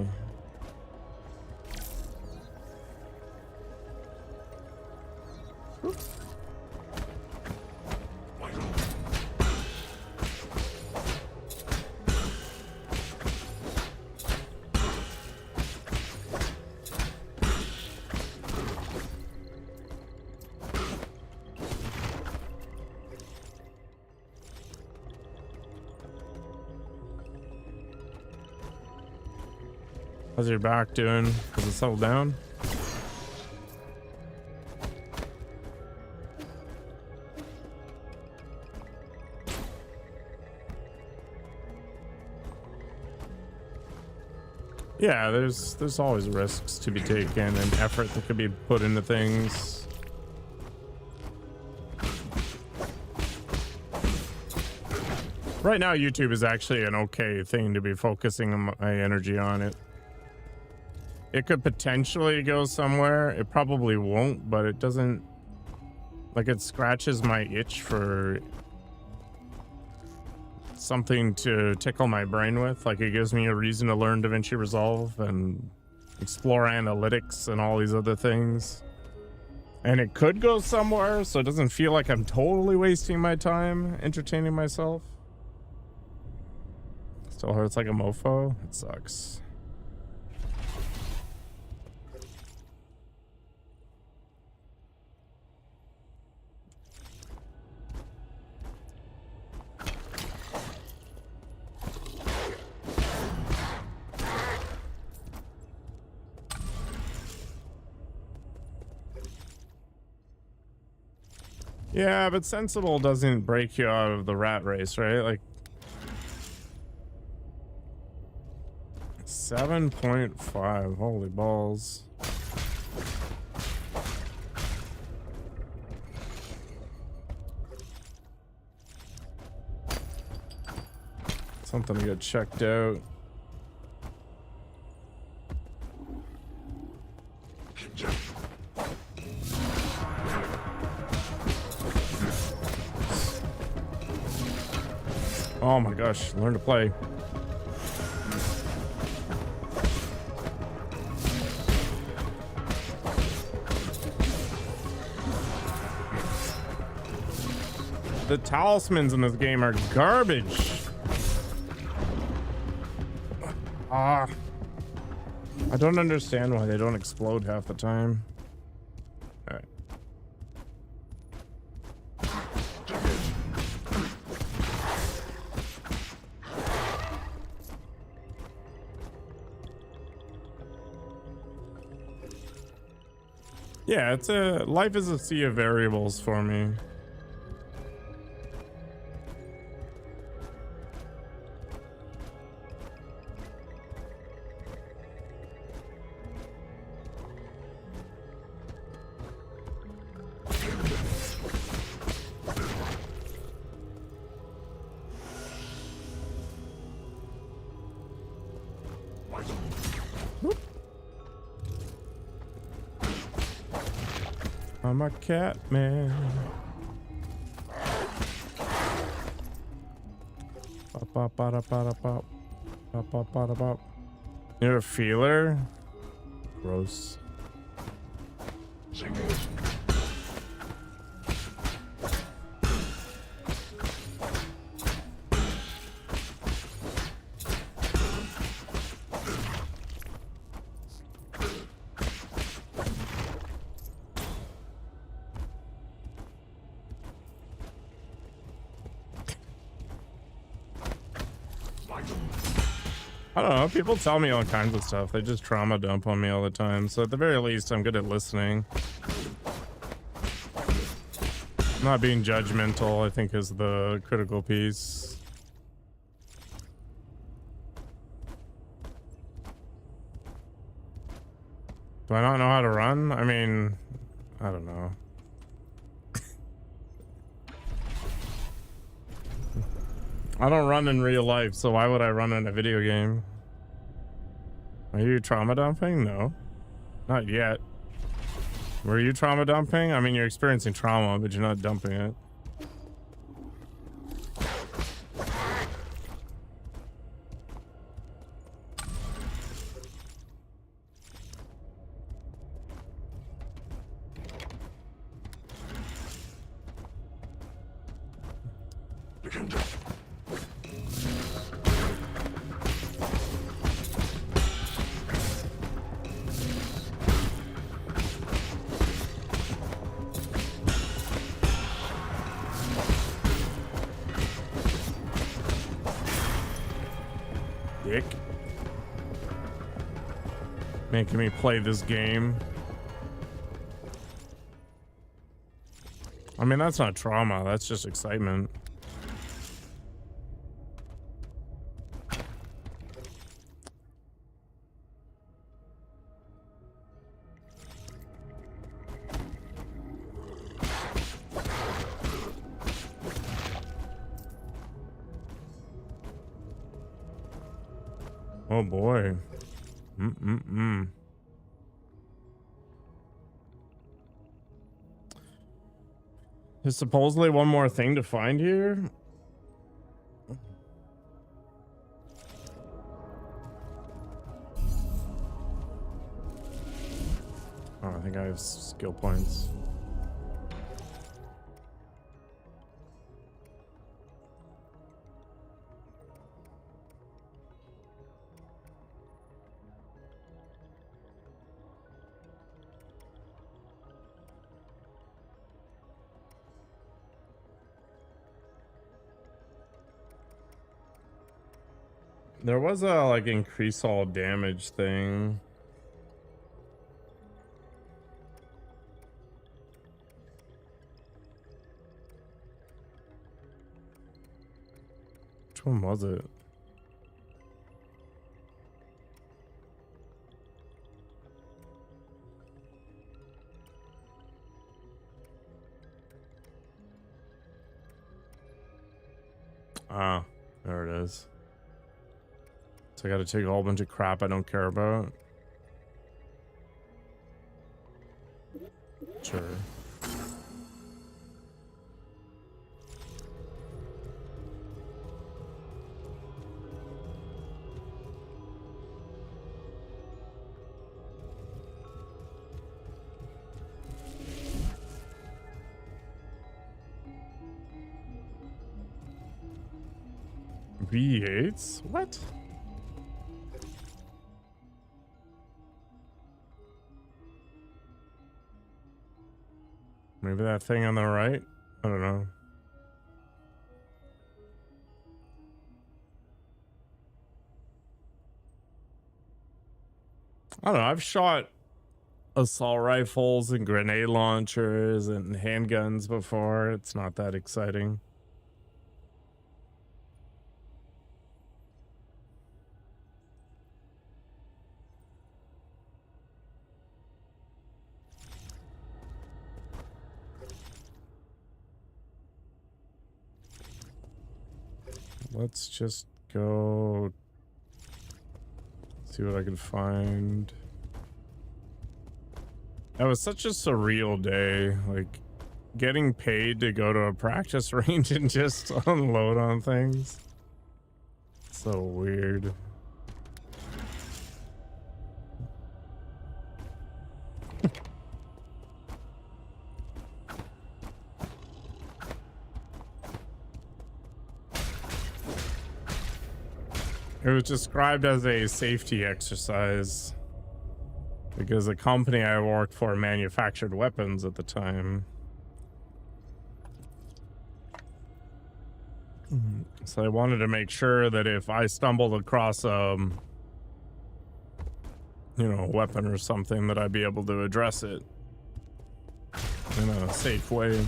How's your back doing? Has it settled down? Yeah, there's always risks to be taken and effort that could be put into things. Right now, YouTube is actually an okay thing to be focusing my energy on. It could potentially go somewhere. It probably won't, but it doesn't, like, it scratches my itch for something to tickle my brain with. Like, it gives me a reason to learn DaVinci Resolve and explore analytics and all these other things. And it could go somewhere, so it doesn't feel like I'm totally wasting my time entertaining myself. Still hurts like a mofo. It sucks. Yeah, but sensible doesn't break you out of the rat race, right? Like 7.5. Holy balls. Something to get checked out. Oh my gosh, learn to play. The talismans in this game are garbage. I don't understand why they don't explode half the time. All right. Yeah, it's a life is a sea of variables for me. I'm a cat man. You're a feeler? Gross. I don't know, people tell me all kinds of stuff. They just trauma dump on me all the time. So at the very least, I'm good at listening. Not being judgmental, I think, is the critical piece. Do I not know how to run? I mean, I don't know. I don't run in real life, so why would I run in a video game? Are you trauma dumping? No, not yet. Were you trauma dumping? I mean, you're experiencing trauma, but you're not dumping it. Making me play this game. I mean, that's not trauma, that's just excitement. Oh boy. There's supposedly one more thing to find here. Oh, I think I have skill points. There was a like increase all damage thing. Which one was it? Ah, there it is. So I gotta take a whole bunch of crap I don't care about. Sure. V8s? What? Maybe that thing on the right? I don't know. I don't know. I've shot assault rifles and grenade launchers and handguns before. It's not that exciting. Let's just go see what I can find. That was such a surreal day, like getting paid to go to a practice range and just unload on things. So weird. It was described as a safety exercise because the company I worked for manufactured weapons at the time. So I wanted to make sure that if I stumbled across you know, a weapon or something, that I'd be able to address it in a safe way.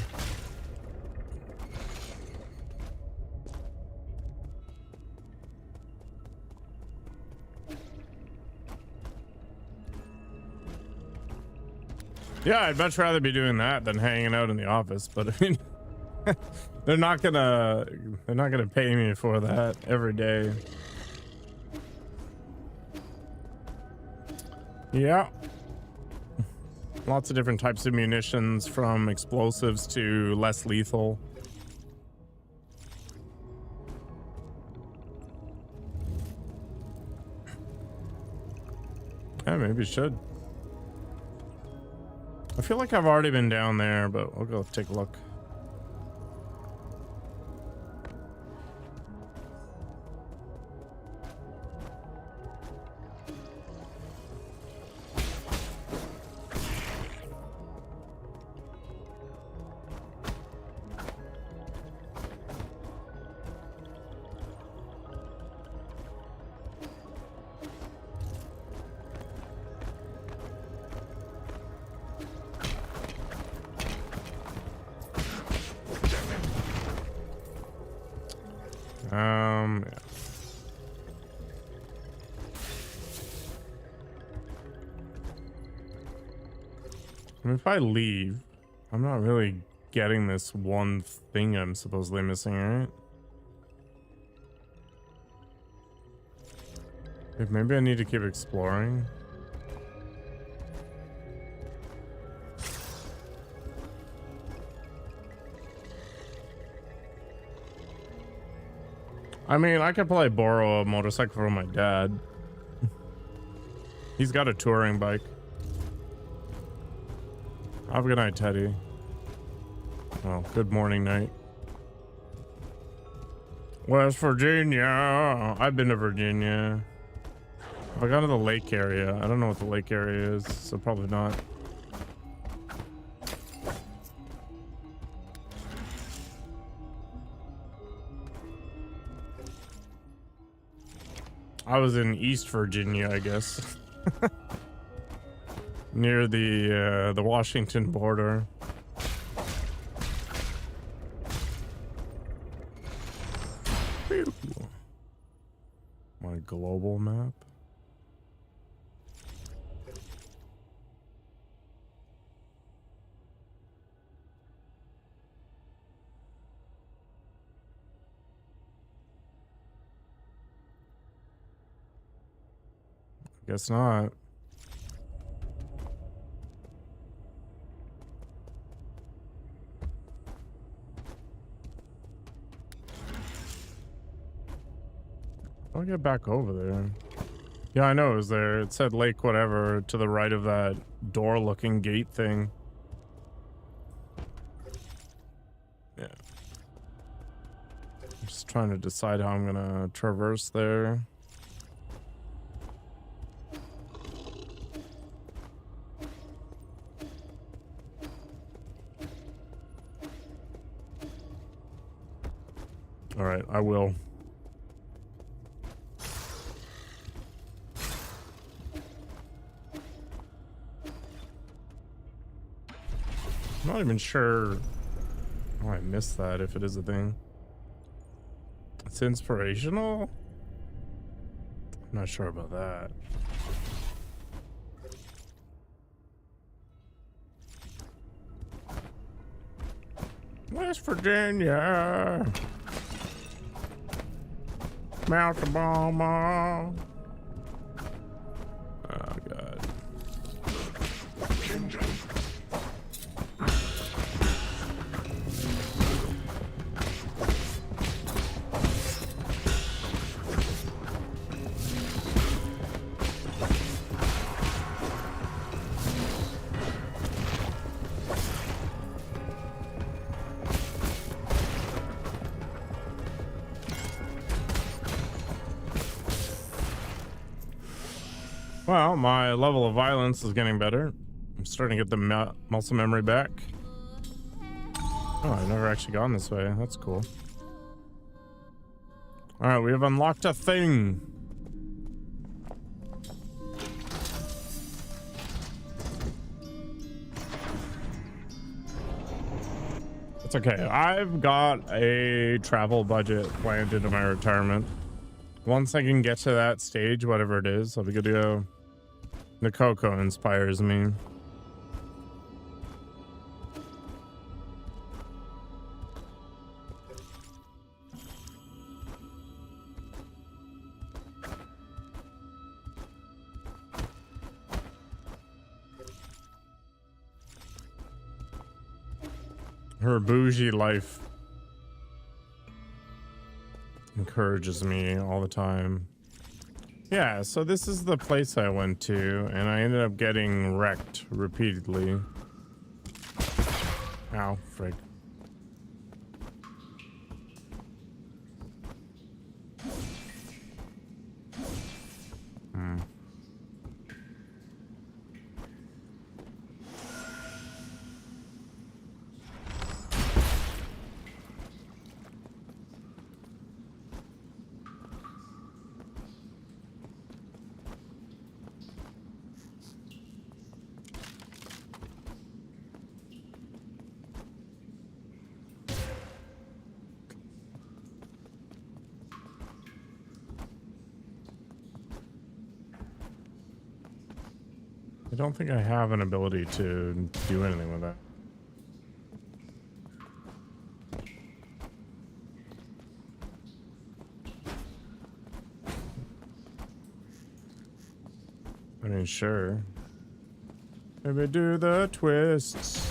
Yeah, I'd much rather be doing that than hanging out in the office, but I mean, they're not gonna pay me for that every day. Yeah. Lots of different types of munitions, from explosives to less lethal. Yeah, maybe you should. I feel like I've already been down there, but I'll go take a look. Yeah. I mean, if I leave, I'm not really getting this one thing I'm supposedly missing, right? Maybe I need to keep exploring. I mean, I could probably borrow a motorcycle from my dad. He's got a touring bike. Have a good night, Teddy. Well, good morning, night. West Virginia. I've been to Virginia. I got to the lake area. I don't know what the lake area is, so probably not. I was in East Virginia, I guess. Near the Washington border. Pew. My global map. Guess not. I'll get back over there. Yeah, I know it was there. It said lake whatever to the right of that door-looking gate thing. Yeah. I'm just trying to decide how I'm gonna traverse there. All right, I will. I'm not even sure. Oh, I missed that if it is a thing. It's inspirational? I'm not sure about that. West Virginia. Mount Obama. Oh, God. Well, my level of violence is getting better. I'm starting to get the muscle memory back. Oh, I've never actually gone this way. That's cool. All right, we have unlocked a thing. It's okay. I've got a travel budget planned into my retirement. Once I can get to that stage, whatever it is, I'll be good to go. The Coco inspires me. Her bougie life encourages me all the time. Yeah, so this is the place I went to, and I ended up getting wrecked repeatedly. Ow, frig. I don't think I have an ability to do anything with that. I mean, sure. Maybe do the twists.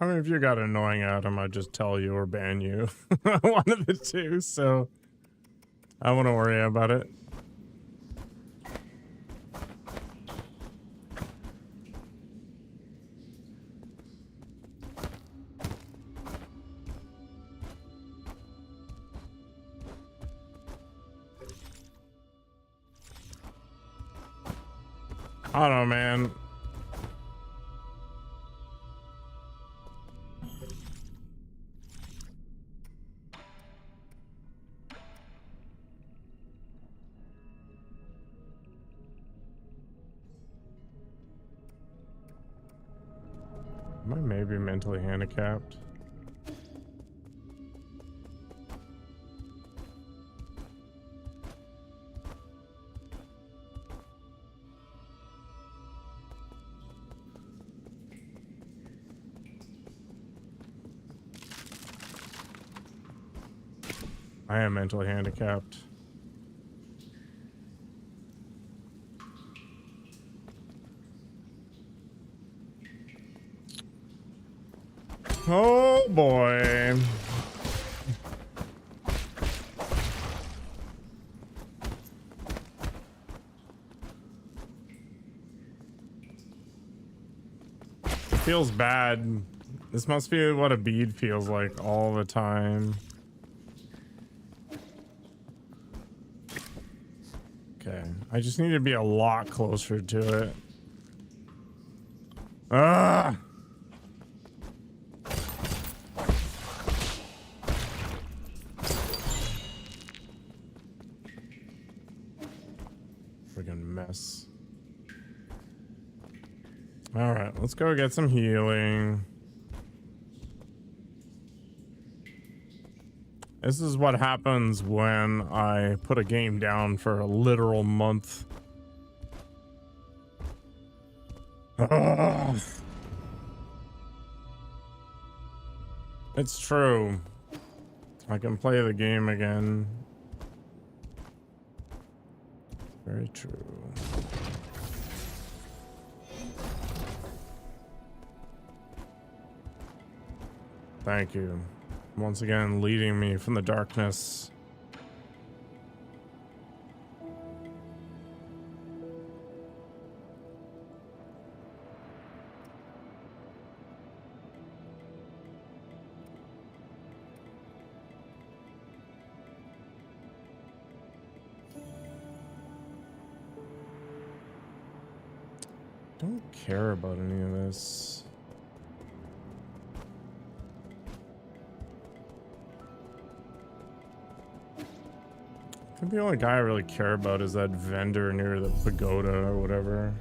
I mean, if you got annoying Adam, I'd just tell you or ban you. One of the two, so I wouldn't worry about it. I don't know, man. Am I maybe mentally handicapped? I am mentally handicapped. Oh boy. It feels bad. This must be what a bead feels like all the time. Okay, I just need to be a lot closer to it. Ah! Friggin' mess. All right, let's go get some healing. This is what happens when I put a game down for a literal month. Ugh. It's true. I can play the game again. Very true. Thank you. Once again, leading me from the darkness. Don't care about any of this. I think the only guy I really care about is that vendor near the pagoda or whatever.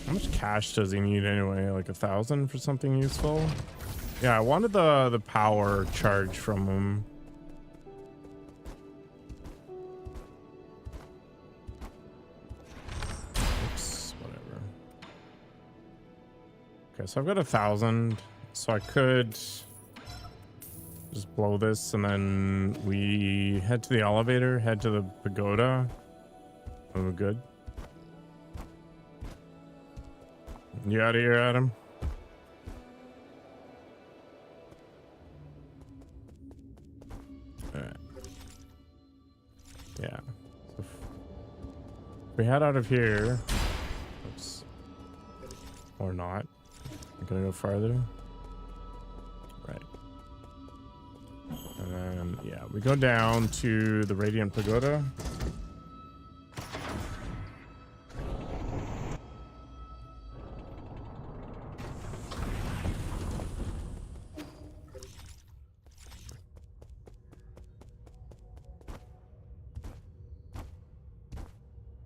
How much cash does he need anyway? Like 1,000 for something useful? Yeah, I wanted the power charge from him. Oops, whatever. Okay, so I've got 1,000, so I could just blow this and then we head to the elevator, head to the pagoda. Oh, we're good. You out of here, Adam? Alright. Yeah. So if we head out of here. Oops. Or not. I'm gonna go farther. Right. And then, yeah, we go down to the Radiant Pagoda.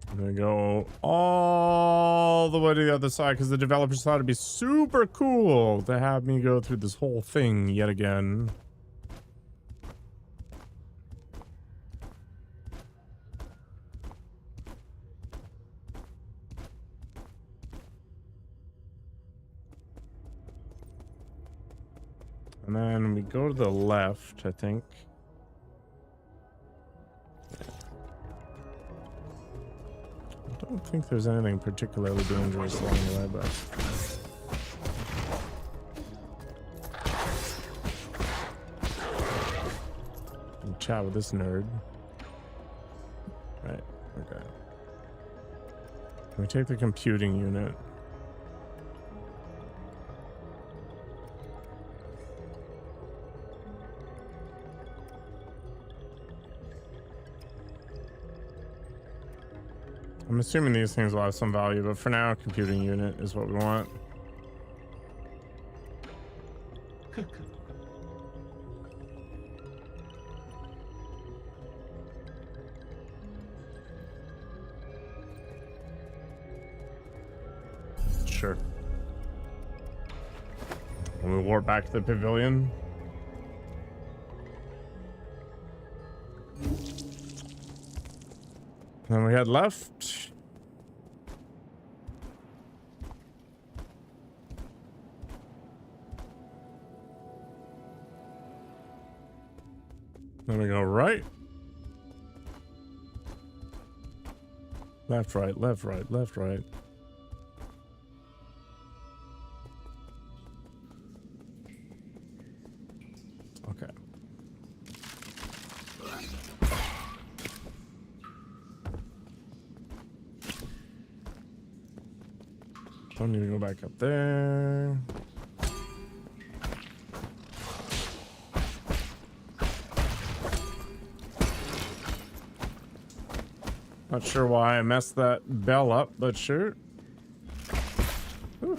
I'm gonna go all the way to the other side because the developers thought it'd be super cool to have me go through this whole thing yet again. And then we go to the left, I think. I don't think there's anything particularly dangerous along the way, but I'll chat with this nerd. Right, okay. Can we take the computing unit? I'm assuming these things will have some value, but for now, computing unit is what we want. Sure. When we warp back to the pavilion. Then we head left. Then we go right. Left, right, left, right, left, right. Okay. Don't need to go back up there. Not sure why I messed that bell up, but sure. Ooh.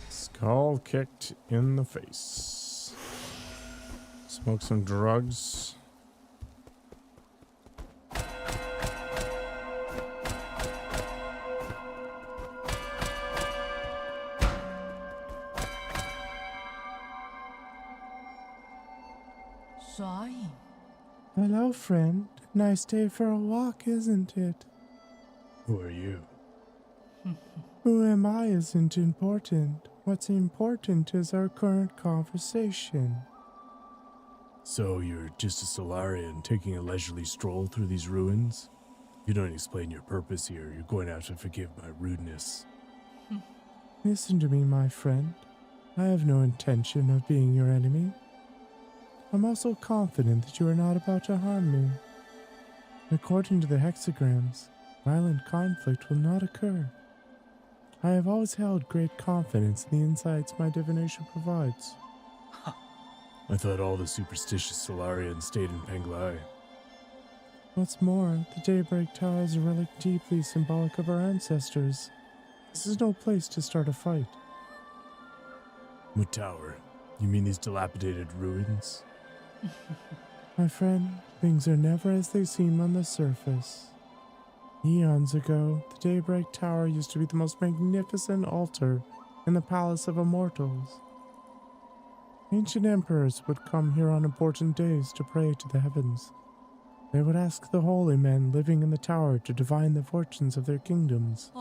Skull kicked in the face. Smoke some drugs. Hello, friend. Nice day for a walk, isn't it? Who are you? Who am I isn't important. What's important is our current conversation. So you're just a Solarian taking a leisurely stroll through these ruins? If you don't explain your purpose here, you're going to have to forgive my rudeness. Listen to me, my friend. I have no intention of being your enemy. I'm also confident that you are not about to harm me. According to the hexagrams, violent conflict will not occur. I have always held great confidence in the insights my divination provides. I thought all the superstitious Solarians stayed in Penglai. What's more, the Daybreak Tower is a relic deeply symbolic of our ancestors. This is no place to start a fight. What tower? You mean these dilapidated ruins? My friend, things are never as they seem on the surface. Eons ago, the Daybreak Tower used to be the most magnificent altar in the Palace of Immortals. Ancient emperors would come here on important days to pray to the heavens. They would ask the holy men living in the tower to divine the fortunes of their kingdoms.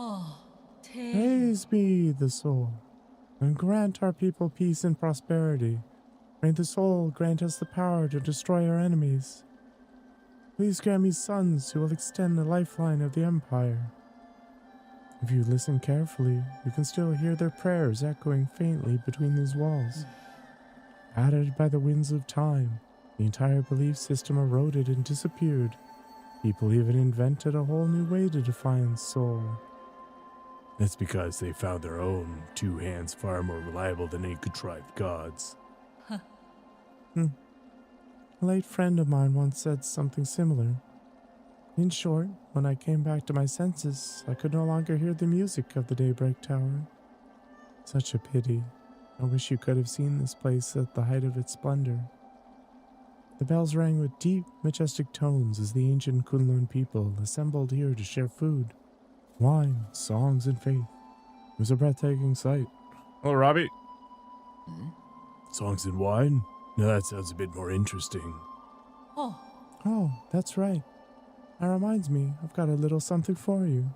Praise be the soul, and grant our people peace and prosperity. May the soul grant us the power to destroy our enemies. Please grant me sons who will extend the lifeline of the Empire. If you listen carefully, you can still hear their prayers echoing faintly between these walls. Battered by the winds of time, the entire belief system eroded and disappeared. People even invented a whole new way to define soul. That's because they found their own two hands far more reliable than any contrived gods. A late friend of mine once said something similar. In short, when I came back to my senses, I could no longer hear the music of the Daybreak Tower. Such a pity. I wish you could have seen this place at the height of its splendor. The bells rang with deep, majestic tones as the ancient Kunlun people assembled here to share food, wine, songs, and faith. It was a breathtaking sight. Hello, Robbie. Songs and wine? Now that sounds a bit more interesting. Oh, that's right. That reminds me, I've got a little something for you.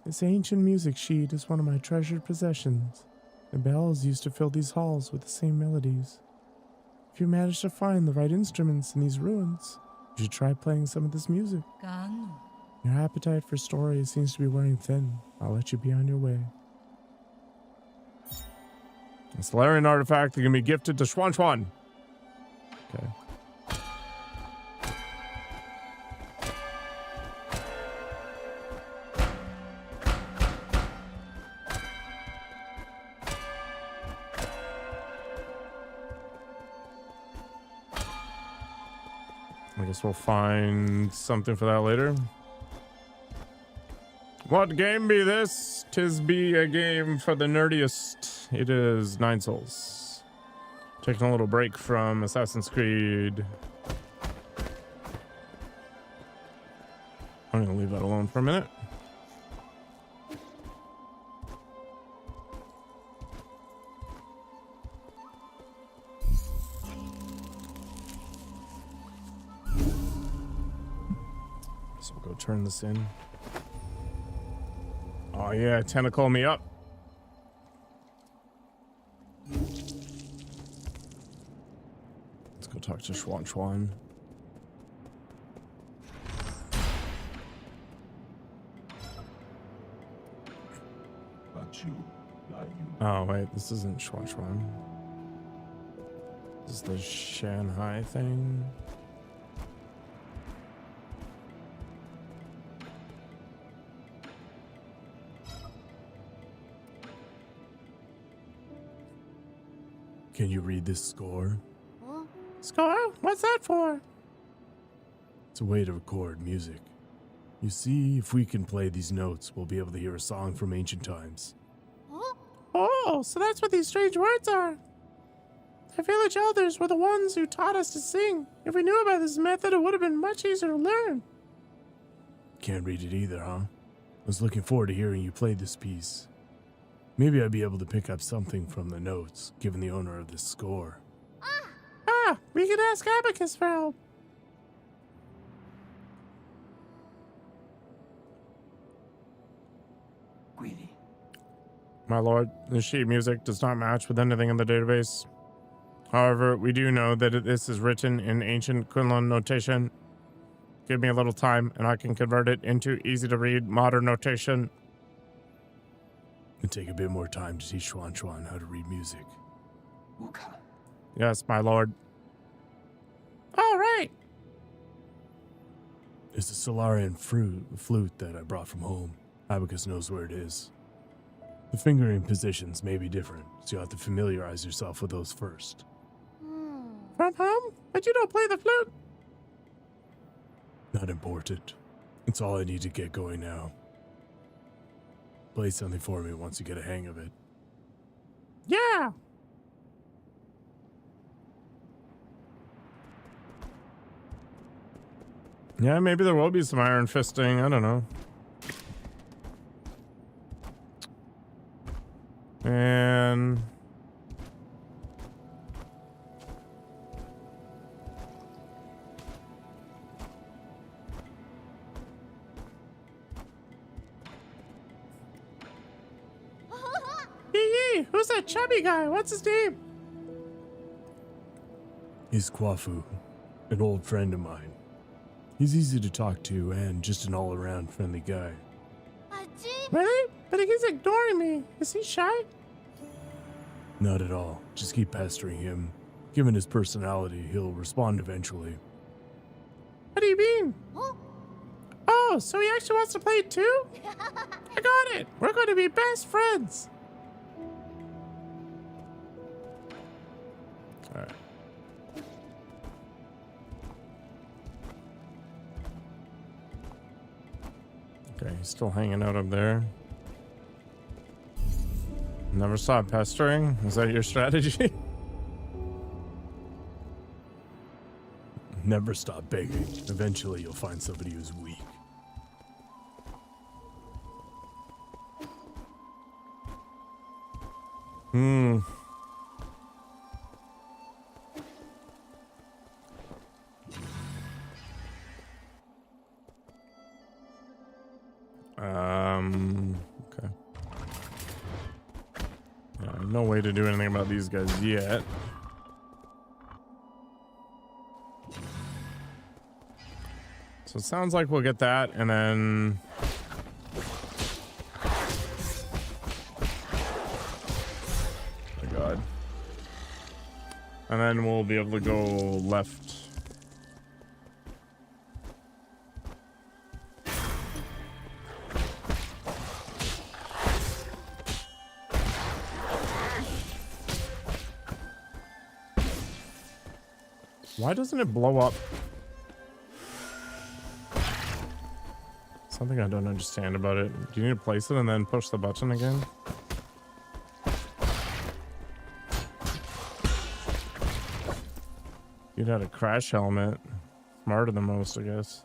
This ancient music sheet is one of my treasured possessions. The bells used to fill these halls with the same melodies. If you manage to find the right instruments in these ruins, you should try playing some of this music. Your appetite for stories seems to be wearing thin. I'll let you be on your way. A Solarian artifact that can be gifted to Xuan Xuan. Okay. I guess we'll find something for that later. What game be this? 'Tis be a game for the nerdiest. It is 9 Souls. Taking a little break from Assassin's Creed. I'm gonna leave that alone for a minute. So we'll go turn this in. Oh yeah, tentacle me up. Let's go talk to Xuan Xuan. But you, like you. Oh wait, this isn't Xuan Xuan. This is the Shanghai thing. Can you read this score? Score? What's that for? It's a way to record music. You see, if we can play these notes, we'll be able to hear a song from ancient times. Oh, so that's what these strange words are. The village elders were the ones who taught us to sing. If we knew about this method, it would have been much easier to learn. Can't read it either, huh? I was looking forward to hearing you play this piece. Maybe I'd be able to pick up something from the notes, given the owner of this score. We can ask Abacus for help. Greedy. My lord, the sheet music does not match with anything in the database. However, we do know that this is written in ancient Kunlun notation. Give me a little time, and I can convert it into easy-to-read modern notation. It'd take a bit more time to teach Xuan Xuan how to read music. Yes, my lord. All right. It's a Solarian flute that I brought from home. Abacus knows where it is. The fingering positions may be different, so you'll have to familiarize yourself with those first. From home? But you don't play the flute. Not important. It's all I need to get going now. Play something for me once you get a hang of it. Yeah. Yeah, maybe there will be some iron fisting. I don't know. And Yee, who's that chubby guy? What's his name? He's Kwafu, an old friend of mine. He's easy to talk to and just an all-around friendly guy. Really? But he keeps ignoring me. Is he shy? Not at all. Just keep pestering him. Given his personality, he'll respond eventually. What do you mean? Oh, so he actually wants to play too? I got it. We're going to be best friends. All right. Okay, he's still hanging out up there. Never stop pestering? Is that your strategy? Never stop begging. Eventually you'll find somebody who's weak. Okay. Yeah, no way to do anything about these guys yet. So it sounds like we'll get that, and then... Oh my god. And then we'll be able to go left. Why doesn't it blow up? Something I don't understand about it. Do you need to place it and then push the button again? You'd had a crash helmet. Smarter than most, I guess.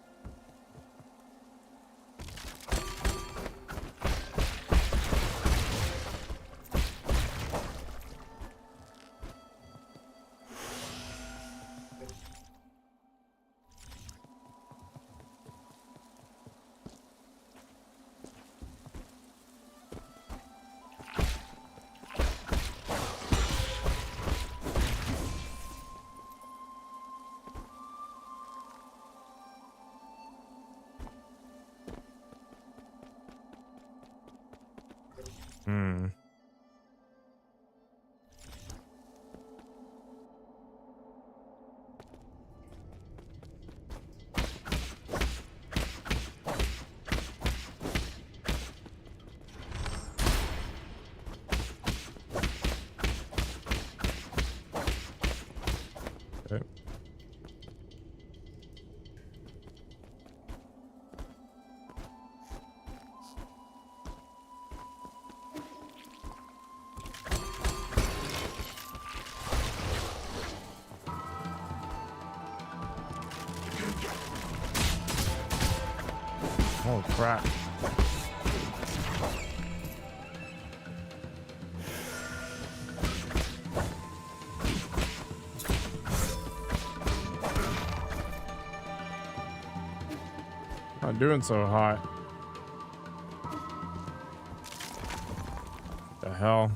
Okay. Oh crap. Not doing so hot. What the hell?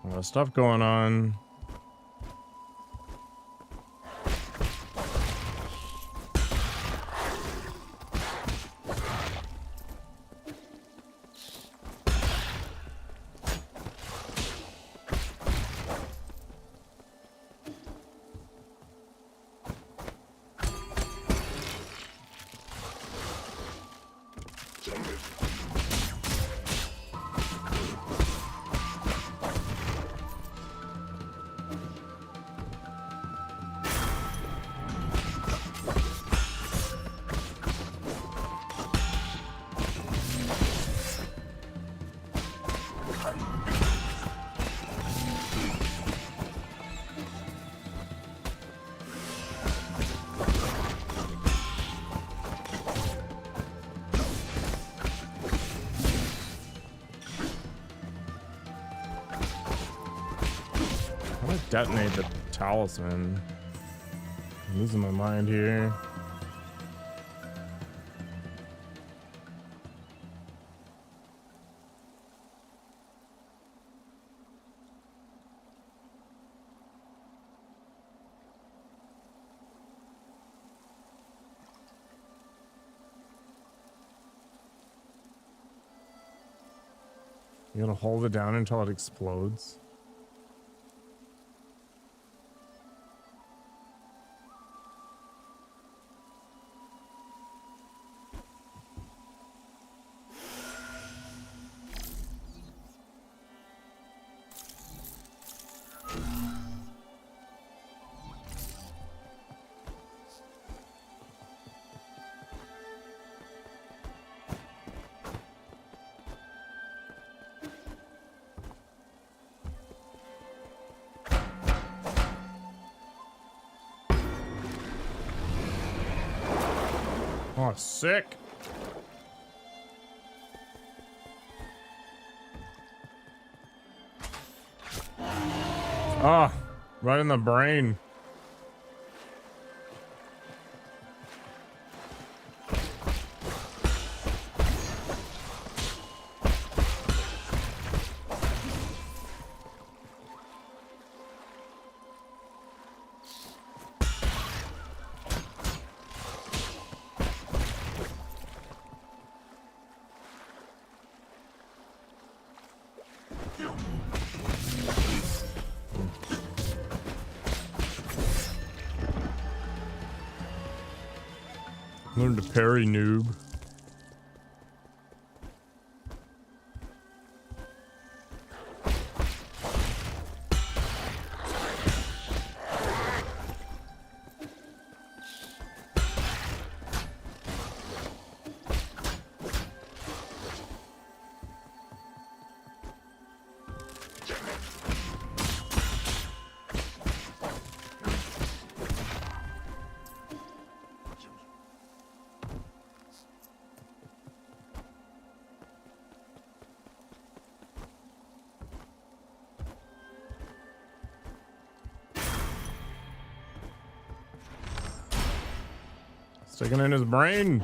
A lot of stuff going on. I'm gonna detonate the talisman. I'm losing my mind here. You gotta hold it down until it explodes. Oh, sick. Ah, right in the brain. Learn to parry, noob. Sticking in his brain.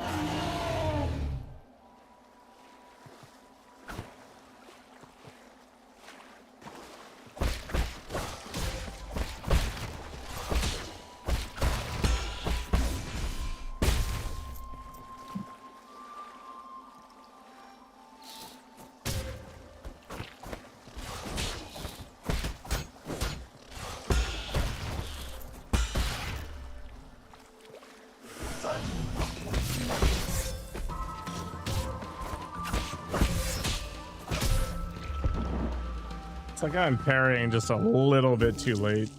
It's like I'm parrying just a little bit too late.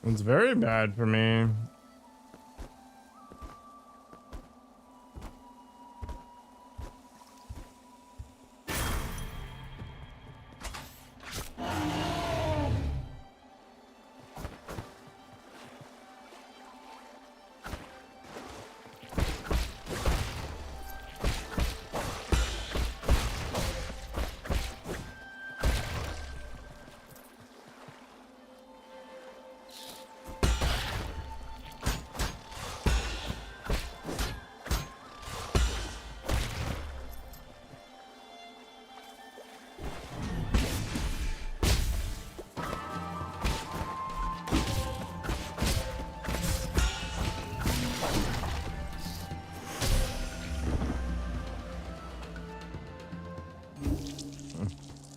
It's very bad for me.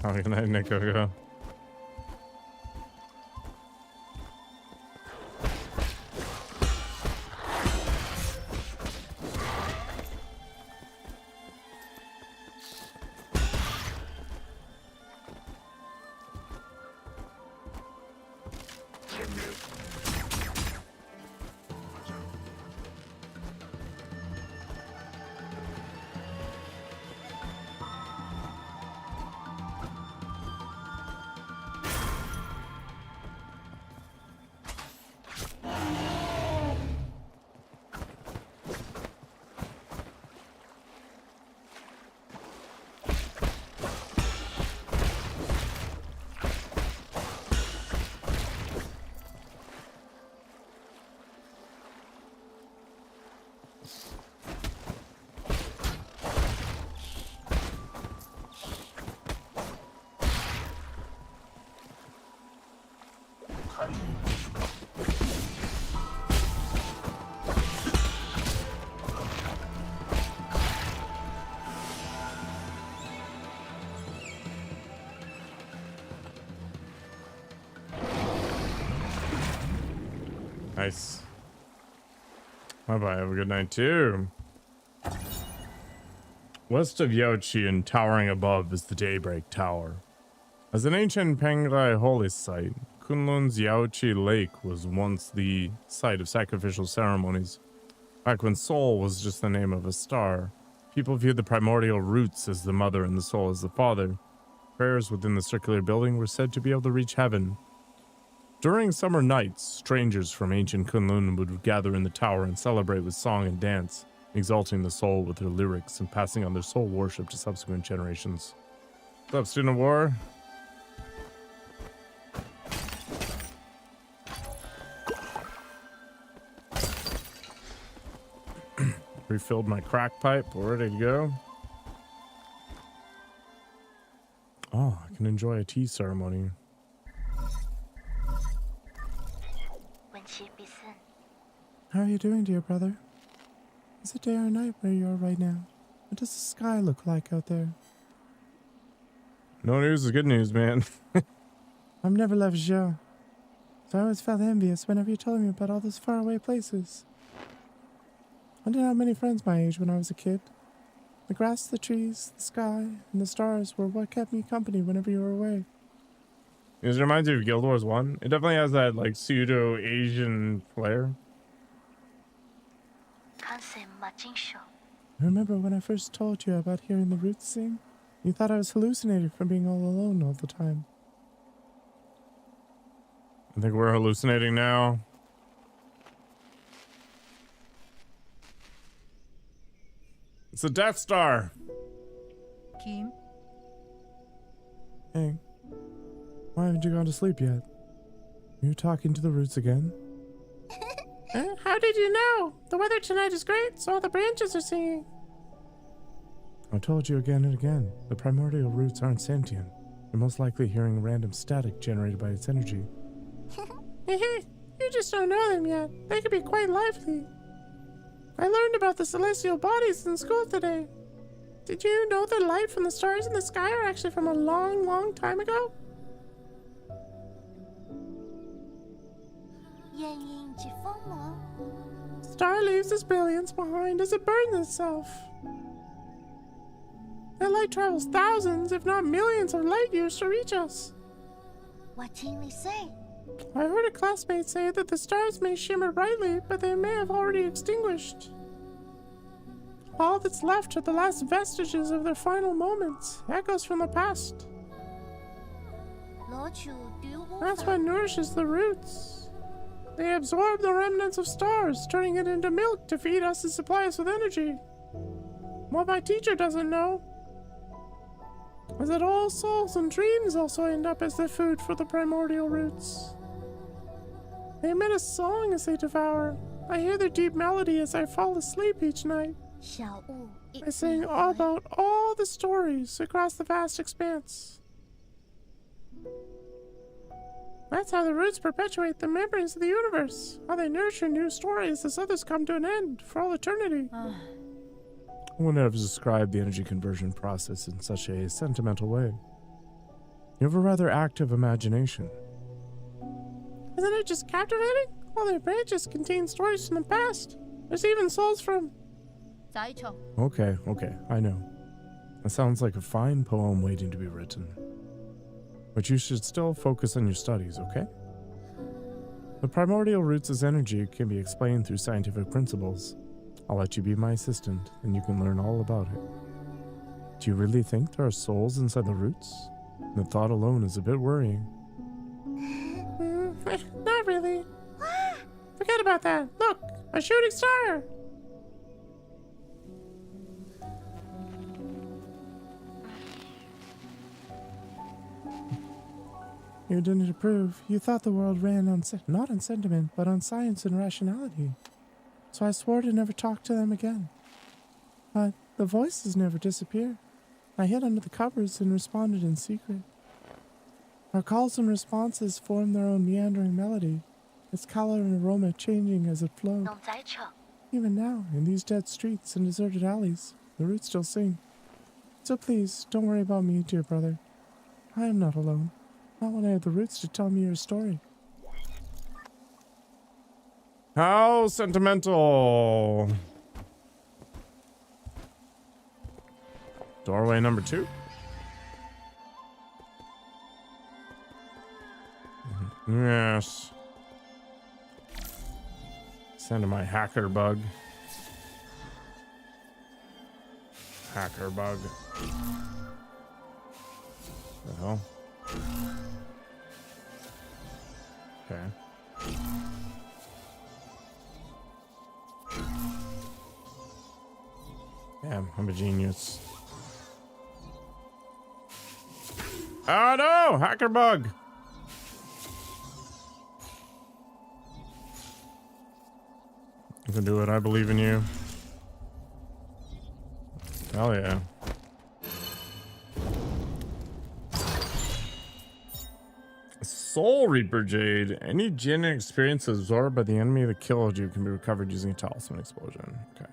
How can I Nico go? Nice. Bye-bye. Have a good night, too. West of Yaochi and towering above is the Daybreak Tower. As an ancient Pengai holy site, Kunlun's Yaochi Lake was once the site of sacrificial ceremonies. Back when Sol was just the name of a star, people viewed the primordial roots as the mother and the soul as the father. Prayers within the circular building were said to be able to reach heaven. During summer nights, strangers from ancient Kunlun would gather in the tower and celebrate with song and dance, exalting the soul with their lyrics and passing on their soul worship to subsequent generations. What's up, student of war? Refilled my crack pipe, we're ready to go. Oh, I can enjoy a tea ceremony. How are you doing, dear brother? Is it day or night where you are right now? What does the sky look like out there? No news is good news, man. I've never left Zhou, so I always felt envious whenever you told me about all those faraway places. I didn't have many friends my age when I was a kid. The grass, the trees, the sky, and the stars were what kept me company whenever you were away. It reminds me of Guild Wars 1. It definitely has that like pseudo-Asian flair. I remember when I first told you about hearing the roots sing, you thought I was hallucinating from being all alone all the time. I think we're hallucinating now. It's a Death Star. Kim? Hey, why haven't you gone to sleep yet? Are you talking to the roots again? How did you know? The weather tonight is great, so all the branches are singing. I've told you again and again, the primordial roots aren't sentient. You're most likely hearing random static generated by its energy. You just don't know them yet. They can be quite lively. I learned about the celestial bodies in school today. Did you know that light from the stars in the sky are actually from a long, long time ago? Star leaves its brilliance behind as it burns itself. That light travels thousands, if not millions, of light years to reach us. What can we say? I heard a classmate say that the stars may shimmer brightly, but they may have already extinguished. All that's left are the last vestiges of their final moments, echoes from the past. That's what nourishes the roots. They absorb the remnants of stars, turning it into milk to feed us and supply us with energy. What my teacher doesn't know is that all souls and dreams also end up as the food for the primordial roots. They emit a song as they devour. I hear their deep melody as I fall asleep each night. I sing all about all the stories across the vast expanse. That's how the roots perpetuate the memories of the universe. How they nurture new stories as others come to an end for all eternity. I wouldn't have described the energy conversion process in such a sentimental way. You have a rather active imagination. Isn't it just captivating? All their branches contain stories from the past. There's even souls from... Okay, I know. That sounds like a fine poem waiting to be written. But you should still focus on your studies, okay? The primordial roots' energy can be explained through scientific principles. I'll let you be my assistant, and you can learn all about it. Do you really think there are souls inside the roots? The thought alone is a bit worrying. Not really. Forget about that. Look, a shooting star! You didn't approve. You thought the world ran on not on sentiment, but on science and rationality. So I swore to never talk to them again. But the voices never disappear. I hid under the covers and responded in secret. Our calls and responses form their own meandering melody, its color and aroma changing as it flowed. Even now, in these dead streets and deserted alleys, the roots still sing. So please, don't worry about me, dear brother. I am not alone. Not when I have the roots to tell me your story. How sentimental. Doorway number 2. Yes. Send my hacker bug. Hacker bug. The hell? Okay. Damn, I'm a genius. Oh no! Hacker bug! You can do it. I believe in you. Hell yeah. Soul Reaper Jade. Any Jinn experience absorbed by the enemy that killed you can be recovered using a talisman explosion. Okay.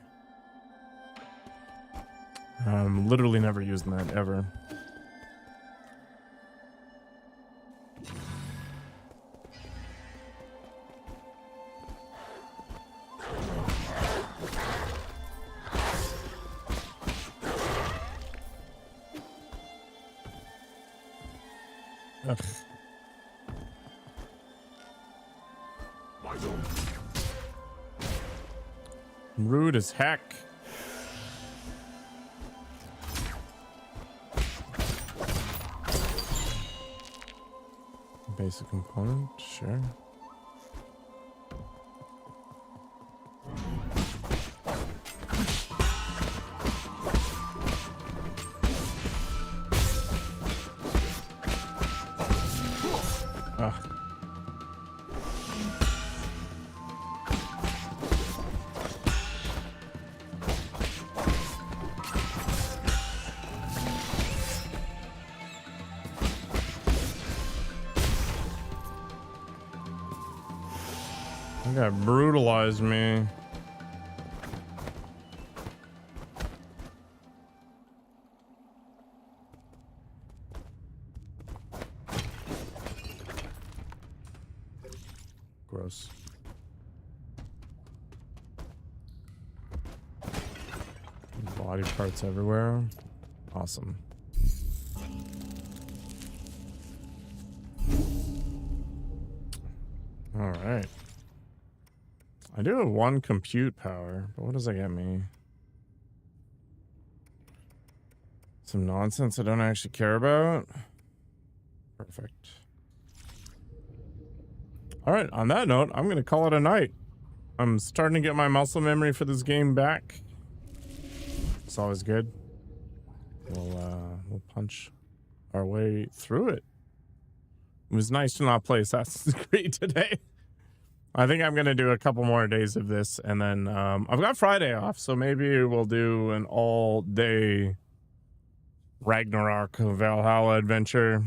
Literally never using that ever. Ugh. Rude as heck. Basic component, sure. Ugh. That brutalized me. Gross. Body parts everywhere. Awesome. All right. I do have 1 compute power, but what does that get me? Some nonsense I don't actually care about. Perfect. All right, on that note, I'm going to call it a night. I'm starting to get my muscle memory for this game back. It's always good. We'll punch our way through it. It was nice to not play Assassin's Creed today. I think I'm going to do a couple more days of this, and then I've got Friday off, so maybe we'll do an all-day Ragnarok Valhalla adventure.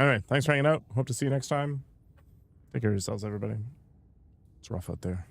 Anyway, thanks for hanging out. Hope to see you next time. Take care of yourselves, everybody. It's rough out there.